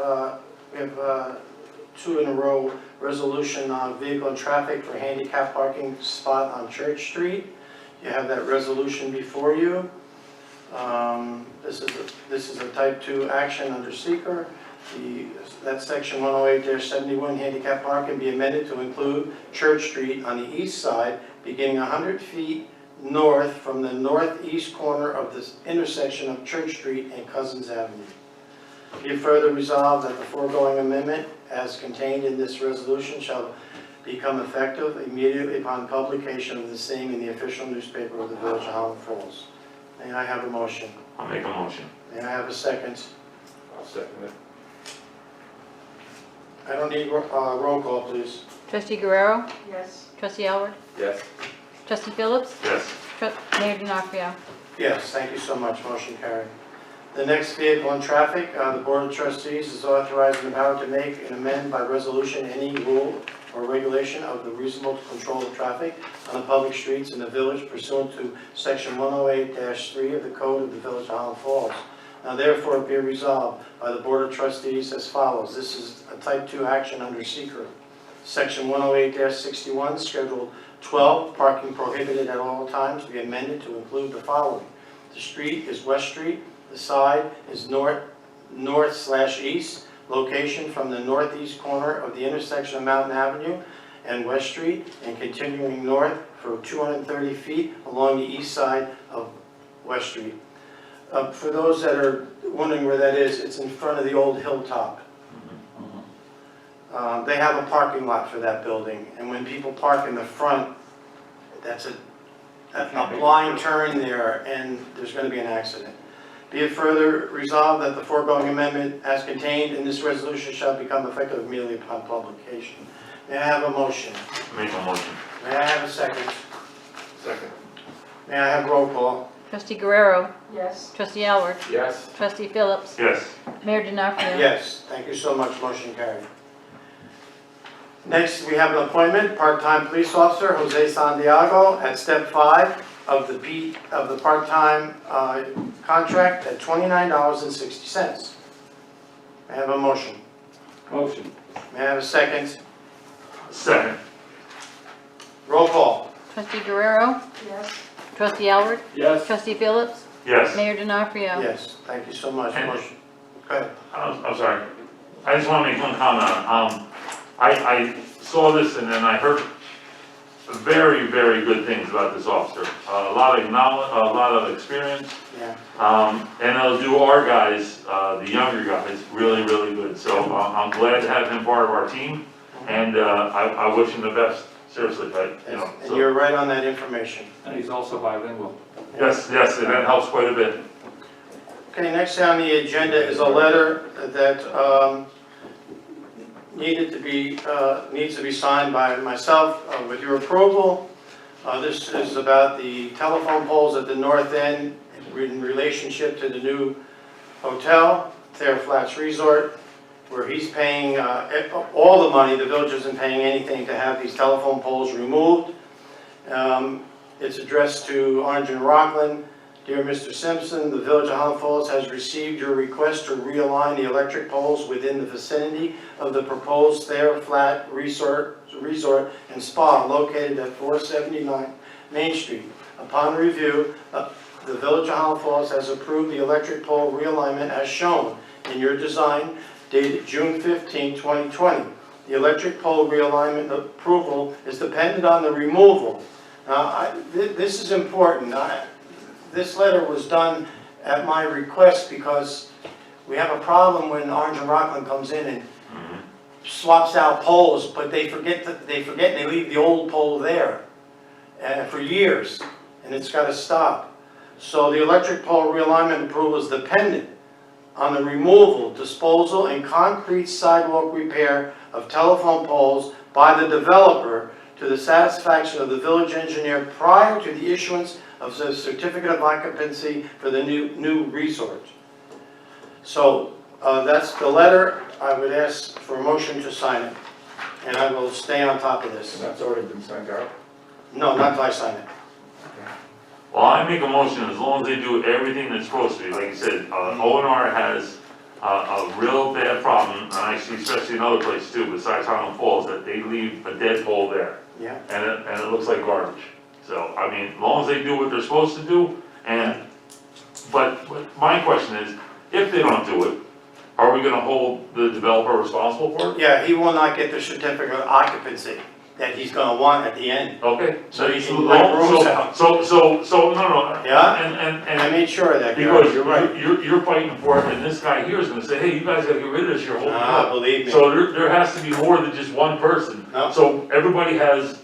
2 in a row resolution on vehicle and traffic for handicap parking spot on Church Street. You have that resolution before you. This is a type 2 action under seeker. that section 108-71 handicap parking be amended to include Church Street on the east side, beginning 100 feet north from the northeast corner of this intersection of Church Street and Cousins Avenue. Be it further resolved that the foregoing amendment, as contained in this resolution, shall become effective immediately upon publication of the same in the official newspaper of the Village of Highland Falls. May I have a motion? I'll make a motion. May I have a second? I'll second it. I don't need roll call, please. Trustee Guerrero? Yes. Trustee Alward? Yes. Trustee Phillips? Yes. Mayor D'Onofrio? Yes, thank you so much, motion carried. The next vehicle and traffic, the Board of Trustees is authorized and empowered to make and amend by resolution any rule or regulation of the reasonable control of traffic on the public streets in the village pursuant to section 108-3 of the Code of the Village of Highland Falls. Now therefore be resolved by the Board of Trustees as follows. This is a type 2 action under secret. Section 108-61, Schedule 12, parking prohibited at all times, be amended to include the following. The street is West Street. The side is north/east, location from the northeast corner of the intersection of Mountain Avenue and West Street, and continuing north for 230 feet along the east side of West Street. For those that are wondering where that is, it's in front of the old Hilltop. They have a parking lot for that building, and when people park in the front, that's a blind turn there, and there's going to be an accident. Be it further resolved that the foregoing amendment as contained in this resolution shall become effective immediately upon publication. May I have a motion? Make a motion. May I have a second? Second. May I have roll call? Trustee Guerrero? Yes. Trustee Alward? Yes. Trustee Phillips? Yes. Mayor D'Onofrio? Yes, thank you so much, motion carried. Next, we have an appointment, part-time police officer Jose Santiago at step 5 of the part-time contract at $29.60. May I have a motion? Motion. May I have a second? Second. Roll call. Trustee Guerrero? Yes. Trustee Alward? Yes. Trustee Phillips? Yes. Mayor D'Onofrio? Yes, thank you so much, And- motion. Go ahead. I'm sorry. I just want to make one comment. I saw this and then I heard very, very good things about this officer. A lot of knowledge, a lot of experience. Yeah. And it'll do our guys, the younger guys, really, really good. So I'm glad to have him part of our team, and I wish him the best, seriously, but, you know. And So, you're right on that information. And he's also bilingual. yes, and that helps quite a bit. Okay, next on the agenda is a letter that needs to be signed by myself with your approval. This is about the telephone poles at the north end in relationship to the new hotel, Thayer Flats Resort, where he's paying all the money. The village isn't paying anything to have these telephone poles removed. It's addressed to Orange and Rockland. Dear Mr. Simpson, the Village of Highland Falls has received your request to realign the electric poles within the vicinity of the proposed Thayer Flat Resort and Spa located at 479 Main Street. Upon review, the Village of Highland Falls has approved the electric pole realignment as shown in your design dated June 15, 2020. The electric pole realignment approval is dependent on the removal. Now, this is important. This letter was done at my request because we have a problem when Orange and Rockland comes in and swaps out poles, but they forget and they leave the old pole there for years, and it's got to stop. So the electric pole realignment approval is dependent on the removal, disposal, and concrete sidewalk repair of telephone poles by the developer to the satisfaction of the village engineer prior to the issuance of the certificate of occupancy for the new resort. So that's the letter. I would ask for a motion to sign it, and I will stay on top of this. And that's already been sent out. No, not until I sign it. Well, I make a motion as long as they do everything that's supposed to be. Like you said, O&R has a real bad problem, and I see especially in other places too, besides Highland Falls, that they leave a dead pole there. Yeah. And it looks like garbage. So, I mean, as long as they do what they're supposed to do, but my question is, if they don't do it, are we gonna hold the developer responsible for it? Yeah, he will not get the certificate of occupancy that he's gonna want at the end. Okay. So you can let rooms out. So, no. Yeah? And I made sure of that, Gary, because you're right. you're fighting for it, and this guy here is gonna say, hey, you guys gotta get rid of this, you're holding it Ah, up. believe me. So there has to be more than just one person. No. So everybody has,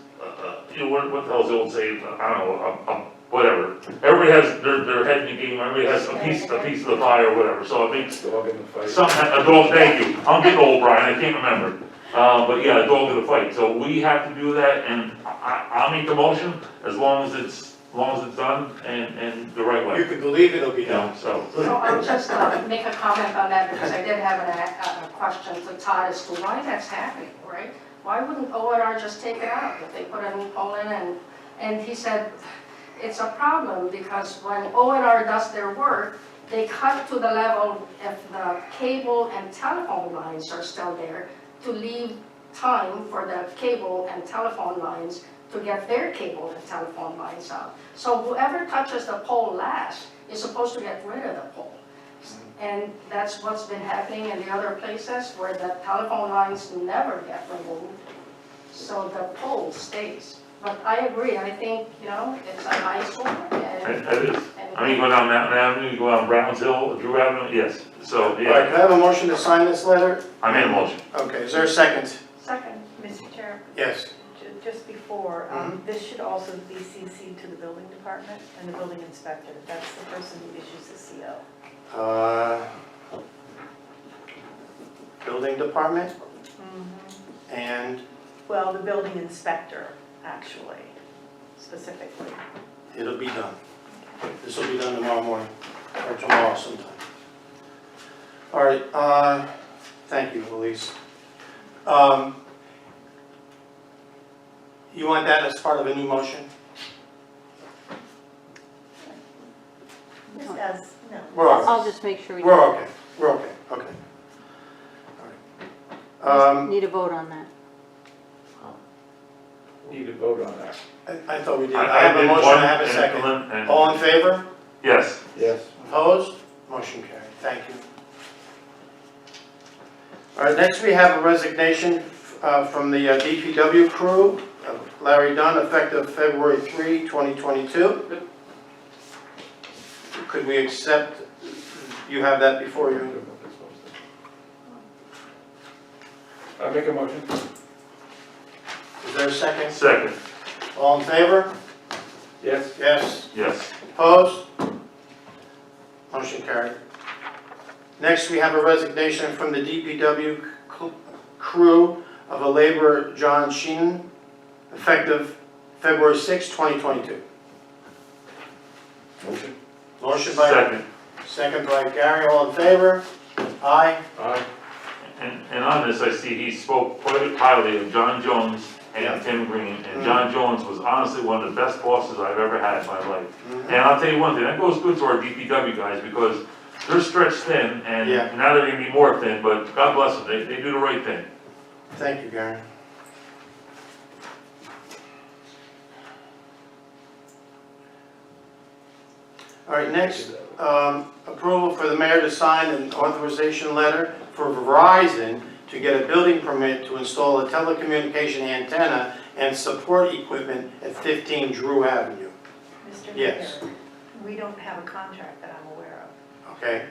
you know, what the hell's the old saying, I don't know, whatever. Everybody has their head in the game, everybody has a piece of the pie or whatever, so it makes Dog in the fight. some, a dog, thank you, I'm getting old, Brian, I can't remember. But yeah, a dog in the fight, so we have to do that, and I'll make the motion as long as it's done and the right You way, could believe it'll be you know, done. so. So I'll just make a comment on that, because I did have a question to Todd as to why that's happening, right? Why wouldn't ONR just take it out if they put a new pole in? And he said, it's a problem because when ONR does their work, they cut to the level if the cable and telephone lines are still there to leave time for the cable and telephone lines to get their cable and telephone lines out. So whoever touches the pole last is supposed to get rid of the pole. And that's what's been happening in the other places where the telephone lines never get removed. So the pole stays. But I agree, I think, you know, it's an eyesore and. It is. I mean, you go down Mountain Avenue, you go down Browns Hill, Drew Avenue, yes, so, All right, yeah, can I have a motion to sign this letter? I made a motion. Okay, is there a second? Second, Mr. Chair, Yes. just before, this should also be CC'd to the building department and the building inspector. That's the person who issues the CO. Building department Mm-hmm. and Well, the building inspector, actually, specifically. it'll be done. This will be done tomorrow morning, or tomorrow sometime. All right, thank you, Elise. You want that as part of a new motion? Just as, no. We're all I'll right. just make sure we We're okay, okay. All right. need a vote on that. Need to vote on that. I thought we did. I have a did motion, one I have a and- second. and- All in favor? Yes, Yes. Opposed? Motion carried. Thank you. All right, next we have a resignation from the DPW crew, Larry Dunn, effective February 3, 2022. Could we accept, you have that before you? I make a motion. Is there a second? second, All in favor? Yes. Yes. yes, Opposed? Motion carried. Next, we have a resignation from the DPW crew of a laborer, John Sheen, effective February 6, 2022. Motion. Motion by, second. second by Gary, all in favor? Aye. Aye. And on this, I see he spoke quite highly of John Jones Yeah. and Tim Green, and John Jones was honestly one of the best bosses I've ever had in my life. Mhm. And I'll tell you one thing, that goes good to our DPW guys, because they're stretched thin, and Yeah. now they're gonna be more thin, but God bless them, they do the right thing. Thank you, Gary. All right, next, approval for the mayor to sign an authorization letter for Verizon to get a building permit to install a telecommunication antenna and support equipment at 15 Drew Avenue. Mr. Yes. Mayor, we don't have a contract that I'm aware of. Okay,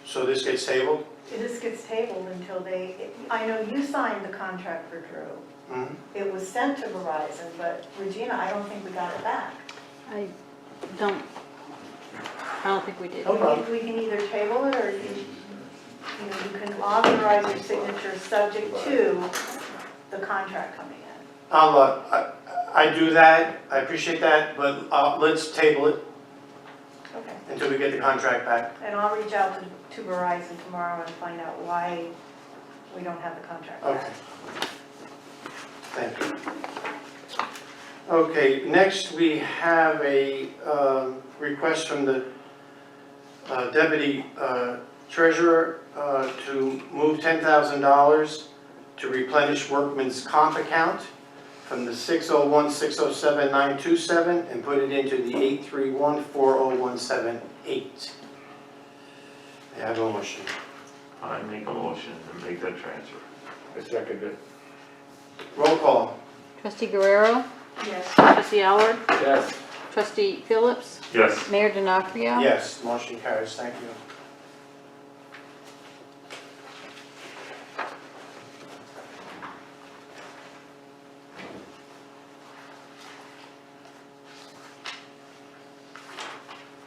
so this gets tabled? This gets tabled until I know you signed the contract for Drew. Mhm. It was sent to Verizon, but Regina, I don't think we got it back. I don't think we did. No problem. We can either table it or you can authorize your signature subject to the contract coming in. I do that, I appreciate that, but let's table it Okay. until we get the contract back. And I'll reach out to Verizon tomorrow and find out why we don't have the contract back. Okay. Thank you. Okay, next we have a request from the deputy treasurer to move $10,000 to replenish workman's comp account from the 601-607-927 and put it into the 831-40178. May I have a motion? I make a motion to make that transfer. I second it. Roll call. Trustee Guerrero, Yes. trustee Howard, Yes. trustee Phillips, Yes. Mayor Denofrio. Yes, motion carries, thank you.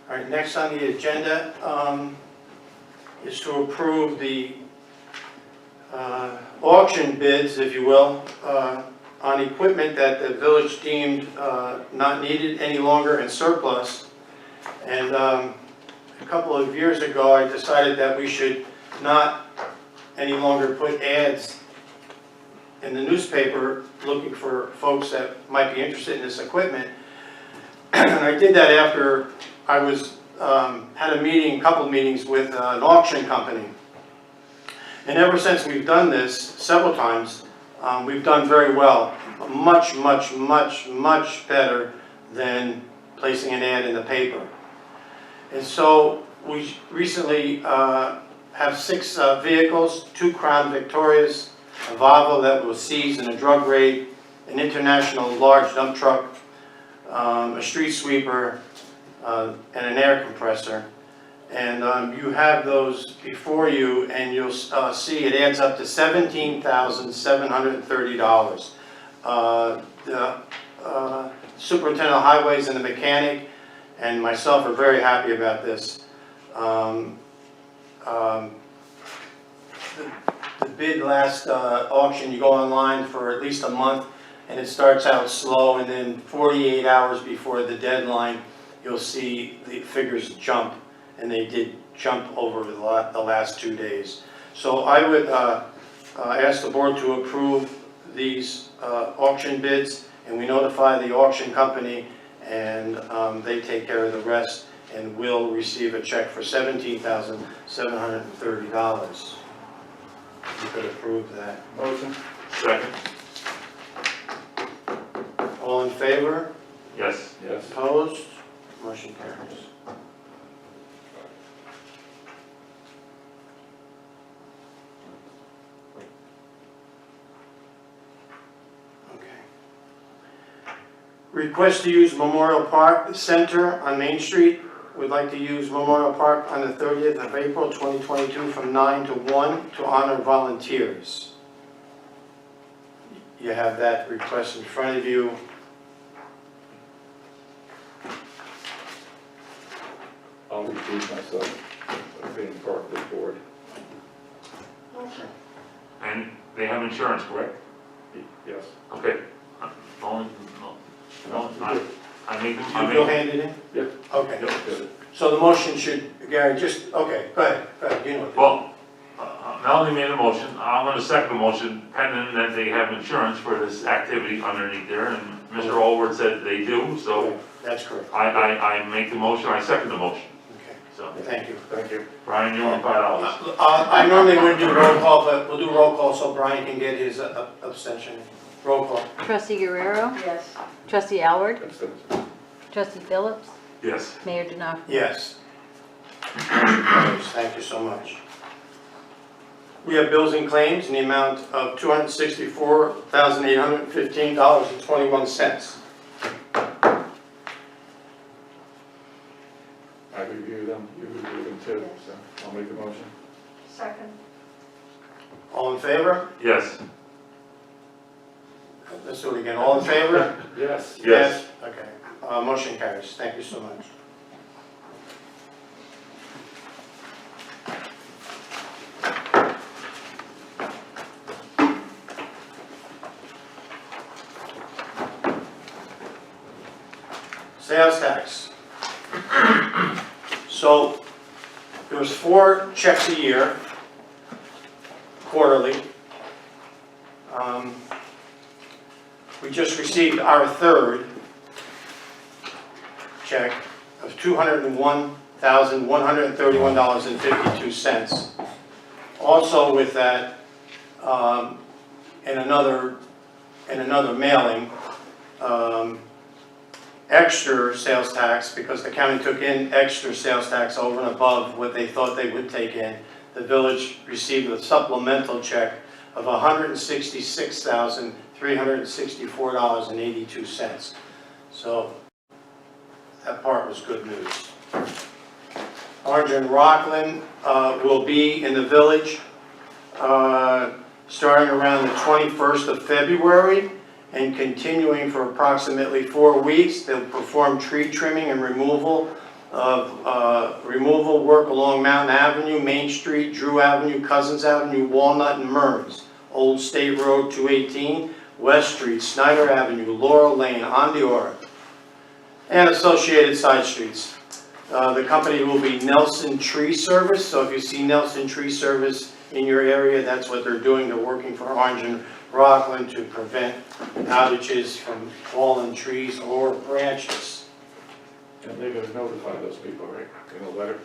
All right, next on the agenda is to approve the auction bids, if you will, on equipment that the village deemed not needed any longer and surplus. And a couple of years ago, I decided that we should not any longer put ads in the newspaper looking for folks that might be interested in this equipment. And I did that after I was, had a meeting, couple meetings with an auction company. And ever since we've done this several times, we've done very well. Much, much, much, much better than placing an ad in the paper. And so we recently have 6 vehicles, 2 Crown Victorias, a Volvo that was seized in a drug raid, an international large dump truck, a street sweeper, and an air compressor. And you have those before you, and you'll see it adds up to $17,730. The superintendent of highways and the mechanic and myself are very happy about this. The bid last auction, you go online for at least a month, and it starts out slow, and then 48 hours before the deadline, you'll see the figures jump, and they did jump over the last 2 days. So I would ask the board to approve these auction bids, and we notify the auction company, and they take care of the rest, and we'll receive a check for $17,730. You could approve that. Motion? Second? All in favor? Yes. Yes. Opposed? Motion carries. Okay. Request to use Memorial Park Center on Main Street. We'd like to use Memorial Park on the 30th of April 2022 from 9 to 1 to honor volunteers. You have that request in front of you. I'll recuse myself of being part of this board. And they have insurance, correct? Yes. Okay. I make, You go hand it in? Yep. Okay. Yes. So the motion should, Gary, just, okay, go ahead, you know. well, Melanie made a motion, I'm gonna second the motion, pending that they have insurance for this activity underneath there, and Mr. Allward said they do, so That's correct. I make the motion, I second the motion, Okay, so. thank you. Thank you. Brian, you want $5? I normally wouldn't do roll call, but we'll do roll call so Brian can get his abstention. Roll call. Trustee Guerrero, Yes. trustee Howard, Abstention. trustee Phillips, Yes. Mayor Denofrio. Yes. Thank you so much. We have bills and claims in the amount of $264,815.21. I review them, you review them too, so I'll make the motion. Second. All in favor? Yes. Let's do it again. All in favor? Yes. Yes. Okay. Motion carries. Thank you so much. Sales tax. So there was 4 checks a year, quarterly. We just received our 3rd check of $201,131.52. Also with that, in another mailing, extra sales tax, because the county took in extra sales tax over and above what they thought they would take in. the village received a supplemental check of $166,364.82. So that part was good news. Orange and Rockland will be in the village starting around the 21st of February and continuing for approximately 4 weeks. They'll perform tree trimming and removal work along Mountain Avenue, Main Street, Drew Avenue, Cousins Avenue, Walnut, and Mearns, Old State Road 218, West Street, Snyder Avenue, Laurel Lane, Ondiora, and associated side streets. The company will be Nelson Tree Service, so if you see Nelson Tree Service in your area, that's what they're doing. They're working for Orange and Rockland to prevent outages from fallen trees or branches. And they're gonna notify those people, right, in a letter?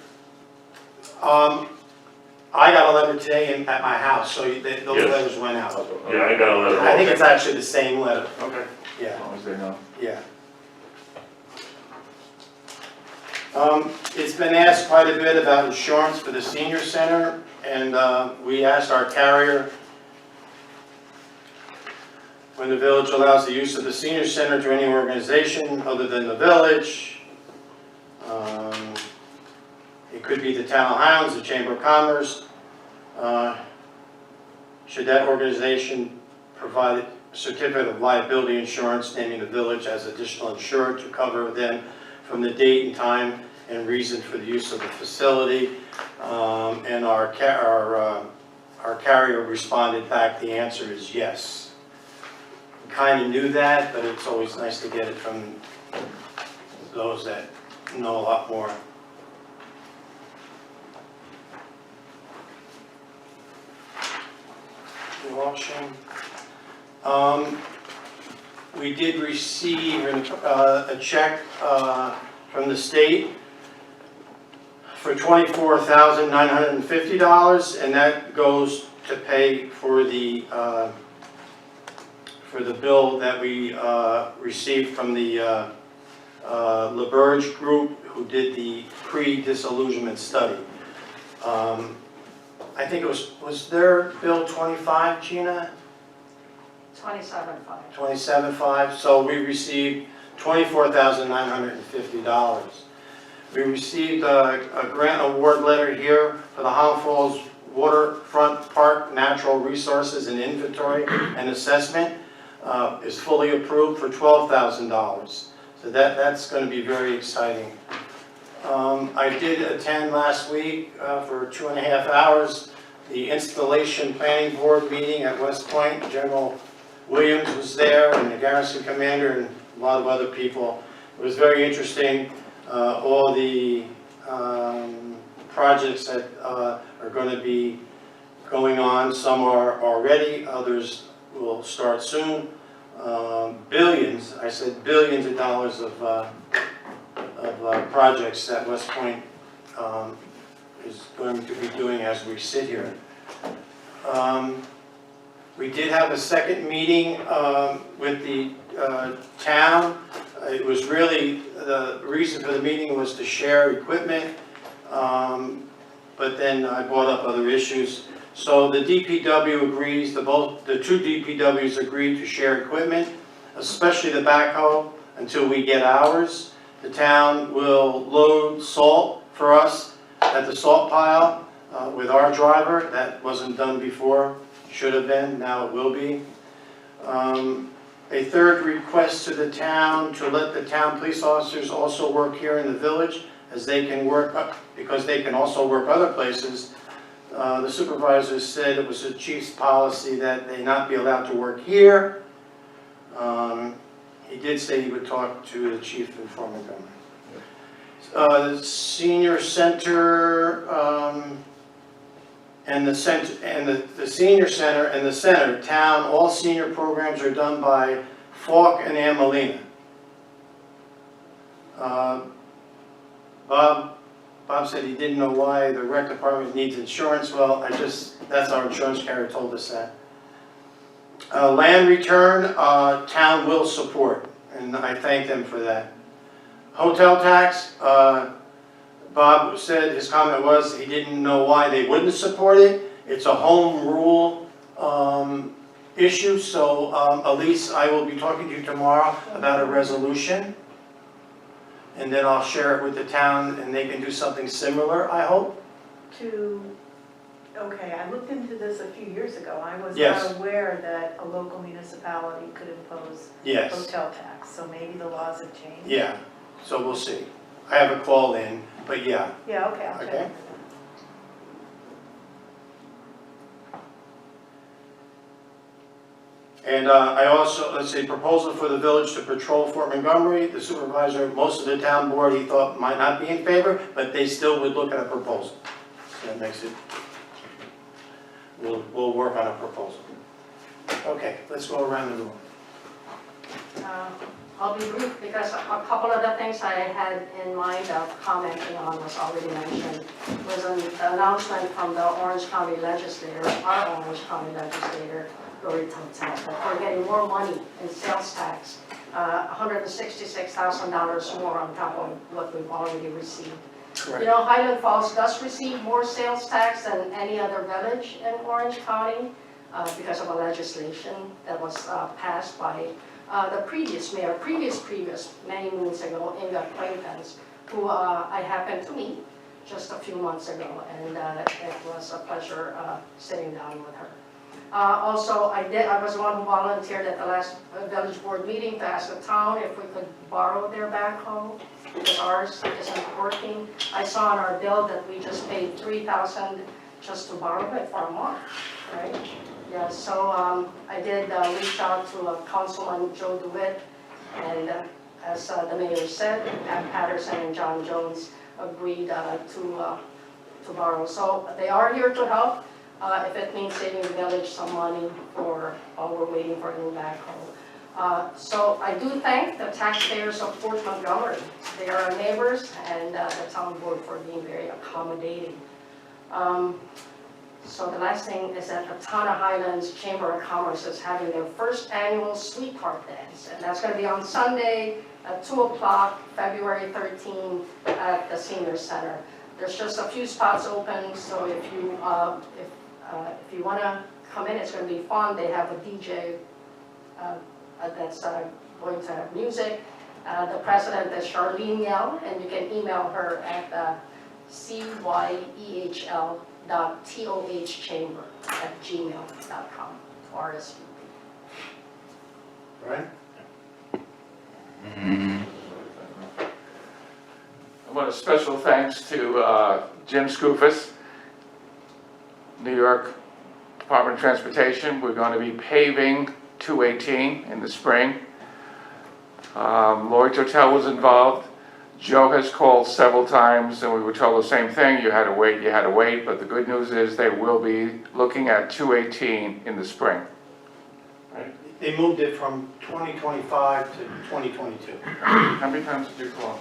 I got a letter today at my house, so those Yes. letters went out. Yeah, I got a letter. I think it's actually the same letter, Okay, yeah. as long as they know. Yeah. It's been asked quite a bit about insurance for the senior center, and we asked our carrier, when the village allows the use of the senior center to any organization other than the village. It could be the Town of Highlands, the Chamber of Commerce. Should that organization provide a certificate of liability insurance naming the village as additional insured to cover them from the date and time and reason for the use of the facility? And our carrier responded back, the answer is yes. We kind of knew that, but it's always nice to get it from those that know a lot more. Washing. We did receive a check from the state for $24,950, and that goes to pay for the bill that we received from the LaBerge Group, who did the pre-disillusionment study. I think it was their bill 25, Gina? 27.5. 27.5, so we received $24,950. We received a grant award letter here for the Holland Falls Waterfront Park Natural Resources and Inventory and Assessment. Is fully approved for $12,000. So that's going to be very exciting. I did attend last week for 2.5 hours the installation planning board meeting at West Point. General Williams was there, and the garrison commander, and a lot of other people. It was very interesting. All the projects that are going to be going on, some are already, others will start soon. Billions, I said billions of dollars of projects that West Point is going to be doing as we sit here. We did have a second meeting with the town. It was really, the reason for the meeting was to share equipment, but then I brought up other issues. So the DPW agrees, the two DPWs agreed to share equipment, especially the backhoe, until we get ours. The town will load salt for us at the salt pile with our driver. That wasn't done before, should have been, now it will be. A third request to the town to let the town police officers also work here in the village, as they can work, because they can also work other places. The supervisor said it was the chief's policy that they not be allowed to work here. He did say he would talk to the chief and form a government. The senior center and the senior center and the center town, all senior programs are done by Falk and Ann Molina. Bob said he didn't know why the rec department needs insurance. Well, that's our insurance carrier told us that. Land return, town will support, and I thank them for that. Hotel tax, Bob said, his comment was, he didn't know why they wouldn't support it. It's a home rule issue, so Elise, I will be talking to you tomorrow about a resolution. And then I'll share it with the town, and they can do something similar, I hope. Okay, I looked into this a few years ago. I was Yes. not aware that a local municipality could impose Yes, hotel tax, so maybe the laws have changed. yeah, so we'll see. I have a call in, but yeah, Yeah, okay, I'll check. okay. And I also, let's see, proposal for the village to patrol Fort Montgomery. The supervisor, most of the town board, he thought might not be in favor, but they still would look at a proposal. So that makes it, we'll work on a proposal. Okay, let's go around the room. I'll be brief because a couple of the things I had in mind of commenting on was already mentioned. Was an announcement from the Orange County legislator, our Orange County legislator, Lori Totel, that we're getting more money in sales tax, $166,000 more on top of what we've already received. You Correct. know, Highland Falls does receive more sales tax than any other village in Orange County because of a legislation that was passed by the previous mayor, many moons ago, Inga Claytons, who I happened to meet just a few months ago, and it was a pleasure sitting down with her. Also, I was the one who volunteered at the last village board meeting to ask the town if we could borrow their backhoe, because ours isn't working. I saw on our bill that we just paid $3,000 just to borrow it for a month, right? Yeah, so I did reach out to Councilman Joe DeWitt, and as the mayor said, Pat Patterson and John Jones agreed to borrow. So they are here to help if it means saving the village some money while we're waiting for a new backhoe. So I do thank the taxpayers of Fort Montgomery. They are our neighbors, and the town board for being very accommodating. So the last thing is that the Town of Highlands Chamber of Commerce is having their first annual Sweetheart Dance, and that's going to be on Sunday at 2 o'clock, February 13, at the Senior Center. There's just a few spots open, so if you want to come in, it's going to be fun. They have a DJ that's going to have music. The president is Charlene Yell, and you can email her at cyehl.tohchamber@gmail.com to RSVP. Right? I want a special thanks to Jim Skoufis, New York Department of Transportation. We're going to be paving 218 in the spring. Lori Totel was involved. Joe has called several times, and we were told the same thing. You had to wait, but the good news is they will be looking at 218 in the spring. They moved it from 2025 to 2022. How many times did you call?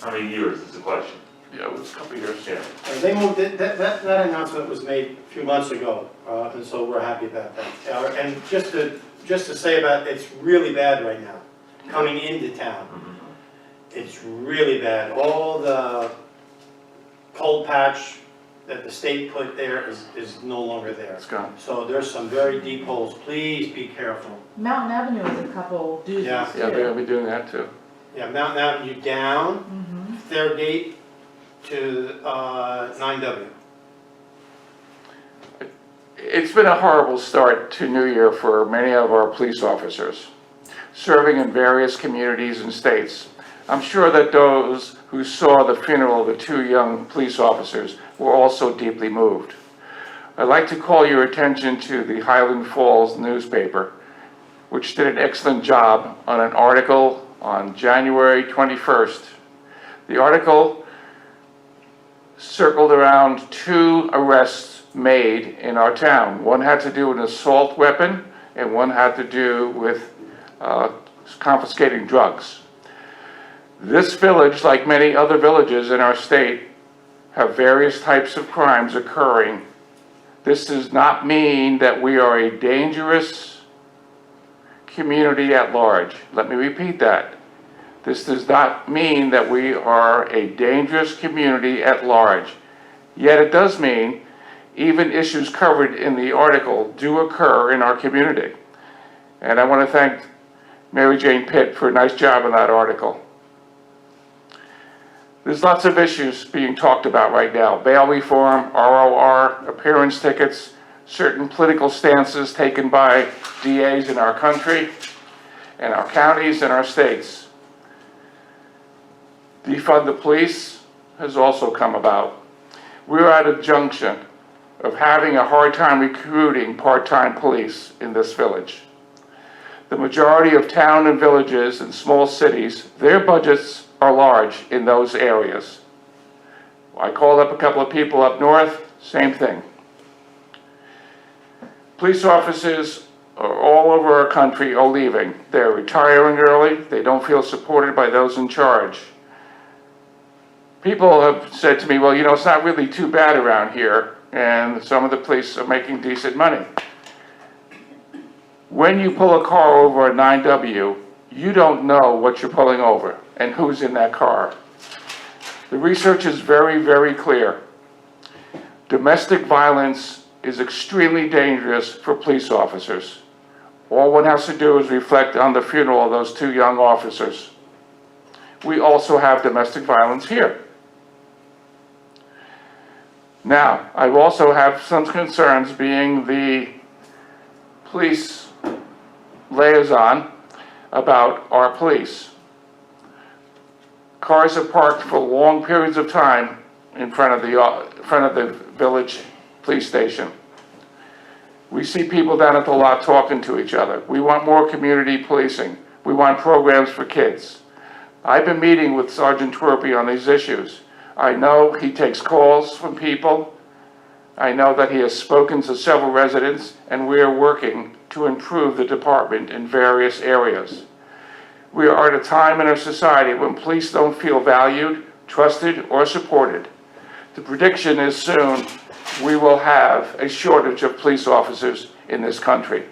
How many years is the question? Yeah, it was a couple of years. Yeah. They moved it, that announcement was made a few months ago, and so we're happy about that. And just to say about, it's really bad right now, coming into town. It's really bad. All the cold patch that the state put there is no longer there. It's gone. So there's some very deep holes. Please be careful. Mountain Avenue is a couple doozies Yeah. Yeah, they're going to be doing that too. Yeah, Mountain Avenue down, Mhm. Fair Gate to 9W. It's been a horrible start to New Year for many of our police officers, serving in various communities and states. I'm sure that those who saw the funeral of the two young police officers were also deeply moved. I'd like to call your attention to the Highland Falls newspaper, which did an excellent job on an article on January 21st. The article circled around 2 arrests made in our town. One had to do with an assault weapon, and one had to do with confiscating drugs. This village, like many other villages in our state, have various types of crimes occurring. This does not mean that we are a dangerous community at large. Let me repeat that. This does not mean that we are a dangerous community at large. Yet it does mean even issues covered in the article do occur in our community. And I want to thank Mary Jane Pitt for a nice job in that article. There's lots of issues being talked about right now. Bail reform, ROR, appearance tickets, certain political stances taken by DAs in our country, and our counties and our states. Defund the police has also come about. We're at a junction of having a hard time recruiting part-time police in this village. The majority of town and villages and small cities, their budgets are large in those areas. I called up a couple of people up north, same thing. Police officers all over our country are leaving. They're retiring early. They don't feel supported by those in charge. People have said to me, well, you know, it's not really too bad around here, and some of the police are making decent money. When you pull a car over a 9W, you don't know what you're pulling over and who's in that car. The research is very, very clear. Domestic violence is extremely dangerous for police officers. All one has to do is reflect on the funeral of those two young officers. We also have domestic violence here. Now, I also have some concerns being the police liaison about our police. Cars are parked for long periods of time in front of the village police station. We see people down at the lot talking to each other. We want more community policing. We want programs for kids. I've been meeting with Sergeant Twerpy on these issues. I know he takes calls from people. I know that he has spoken to several residents, and we are working to improve the department in various areas. We are at a time in our society when police don't feel valued, trusted, or supported. The prediction is soon we will have a shortage of police officers in this country.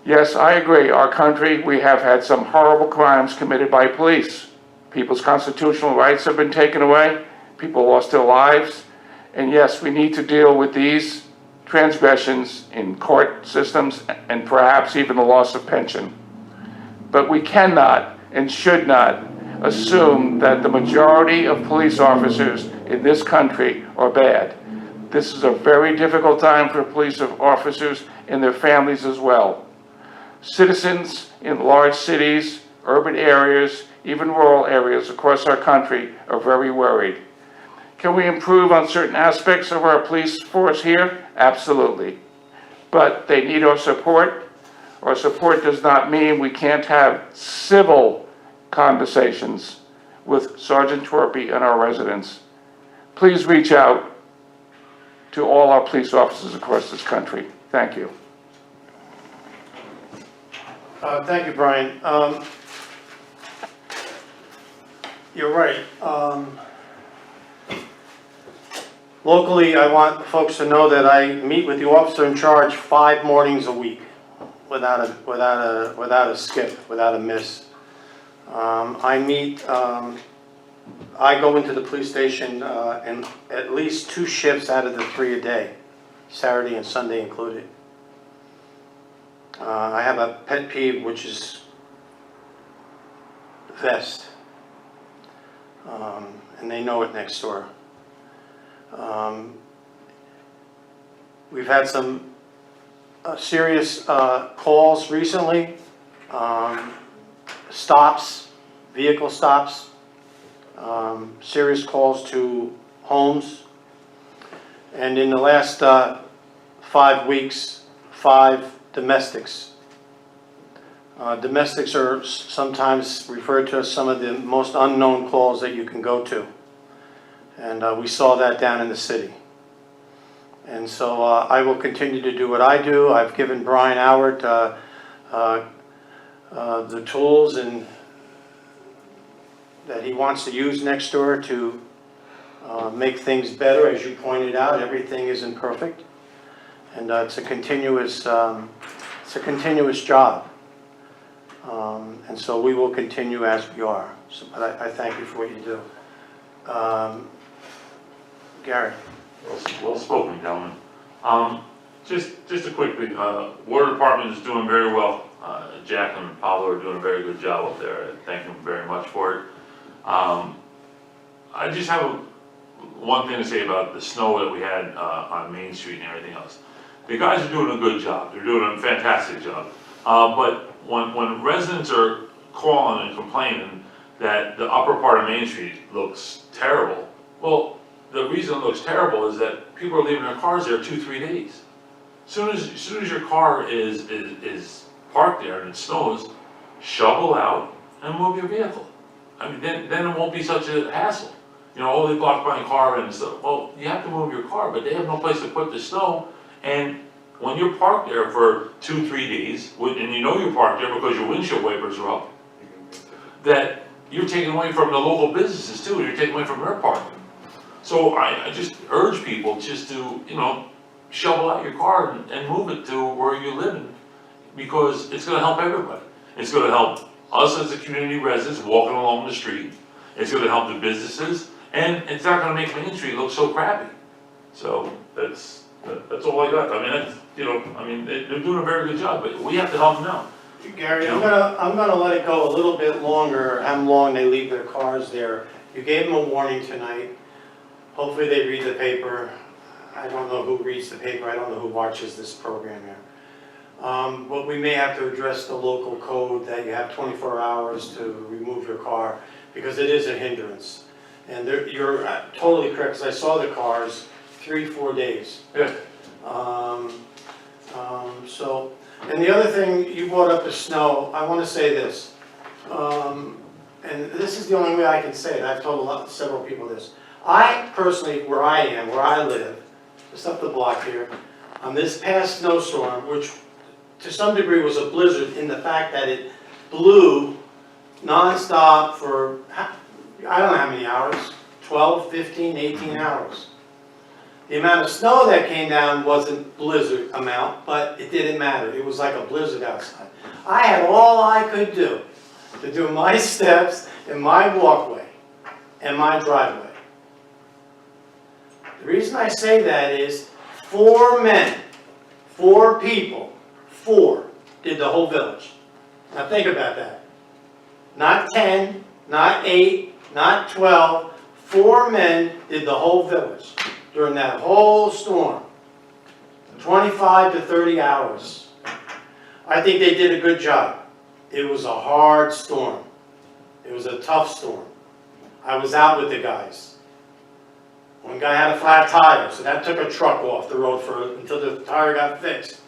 Yes, I agree, our country, we have had some horrible crimes committed by police. People's constitutional rights have been taken away, people lost their lives, and yes, we need to deal with these transgressions in court systems and perhaps even the loss of pension. But we cannot and should not assume that the majority of police officers in this country are bad. This is a very difficult time for police officers and their families as well. Citizens in large cities, urban areas, even rural areas across our country are very worried. Can we improve on certain aspects of our police force here? Absolutely. But they need our support. Our support does not mean we can't have civil conversations with Sergeant Twerpy and our residents. Please reach out to all our police officers across this country. Thank you. Thank you, Brian. You're right. Locally, I want folks to know that I meet with the officer in charge 5 mornings a week, without a skip, without a miss. I go into the police station in at least 2 shifts out of the 3 a day, Saturday and Sunday included. I have a pet peeve, which is vest, and they know it next door. We've had some serious calls recently, stops, vehicle stops, serious calls to homes, and in the last 5 weeks, 5 domestics. Domestics are sometimes referred to as some of the most unknown calls that you can go to. And we saw that down in the city. And so I will continue to do what I do. I've given Brian Howard the tools that he wants to use next door to make things better. As you pointed out, everything isn't perfect. And it's a continuous job. And so we will continue as we are. So, but I thank you for what you do. Gary? Well spoken, gentlemen. Just a quick thing, water department is doing very well. Jack and Paulo are doing a very good job up there. I thank them very much for it. I just have one thing to say about the snow that we had on Main Street and everything else. The guys are doing a good job. They're doing a fantastic job. But when residents are calling and complaining that the upper part of Main Street looks terrible, well, the reason it looks terrible is that people are leaving their cars there 2-3 days. As soon as your car is parked there and it snows, shovel out and move your vehicle. I mean, then it won't be such a hassle. You know, oh, they blocked my car and stuff. Well, you have to move your car, but they have no place to put the snow. And when you're parked there for 2-3 days, and you know you're parked there because your windshield wipers are up, that you're taking away from the local businesses too, you're taking away from their parking. So I just urge people just to, you know, shovel out your car and move it to where you're living, because it's gonna help everybody. It's gonna help us as the community residents walking along the street. It's gonna help the businesses, and it's not gonna make Main Street look so crappy. So that's all I got. I mean, that's, you know, I mean, they're doing a very good job, but we have to help them out. Gary, I'm gonna let it go a little bit longer, how long they leave their cars there. You gave them a warning tonight. Hopefully they read the paper. I don't know who reads the paper, I don't know who watches this program here. But we may have to address the local code that you have 24 hours to remove your car, because it is a hindrance. And you're totally correct, because I saw the cars 3-4 days. Yeah. So, and the other thing, you brought up the snow. I want to say this, and this is the only way I can say it. I've told several people this. I personally, where I live, just up the block here, on this past snowstorm, which to some degree was a blizzard in the fact that it blew nonstop for, I don't know how many hours, 12, 15, 18 hours. The amount of snow that came down wasn't blizzard amount, but it didn't matter. It was like a blizzard outside. I had all I could do to do my steps in my walkway and my driveway. The reason I say that is 4 men, 4 people, 4 did the whole village. Now think about that. Not 10, not 8, not 12, 4 men did the whole village during that whole storm. 25 to 30 hours. I think they did a good job. It was a hard storm. It was a tough storm. I was out with the guys. One guy had a flat tire, so that took a truck off the road until the tire got fixed.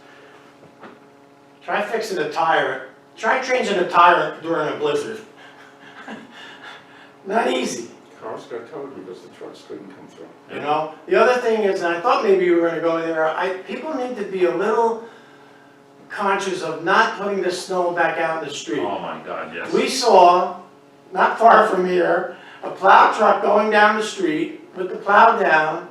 Try fixing a tire. Try changing a tire during a blizzard. Not easy. Cars got towed because the trucks couldn't come through. You know, the other thing is, and I thought maybe you were going to go there, people need to be a little conscious of not putting the snow back out in the street. Oh my God, yes. We saw, not far from here, a plow truck going down the street with the plow down,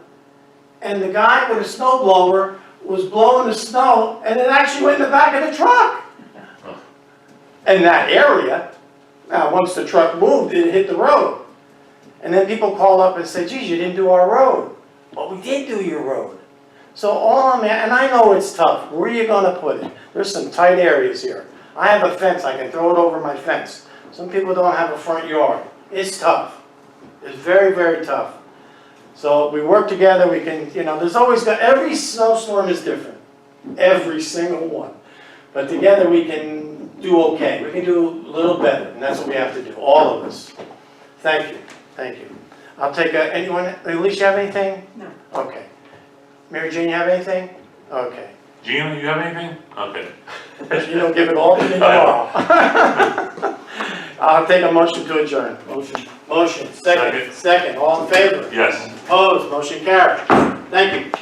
and the guy with a snow blower was blowing the snow, and it actually went in the back of the truck. In that area. Now, once the truck moved, it hit the road. And then people call up and say, geez, you didn't do our road. Well, we did do your road. So all I'm at, and I know it's tough. Where are you going to put it? There's some tight areas here. I have a fence. I can throw it over my fence. Some people don't have a front yard. It's tough. It's very, very tough. So we work together. We can, you know, there's always, every snowstorm is different. Every single one. But together we can do okay. We can do a little better. And that's what we have to do. All of us. Thank you. Thank you. I'll take anyone, Elise, you have anything? No. Okay. Mary Jane, you have anything? Okay. Gina, you have anything? Okay. You don't give it all to me tomorrow. I'll take a motion to adjourn. Motion. Second. Second. All in favor? Yes. Opposed? Motion carried. Thank you.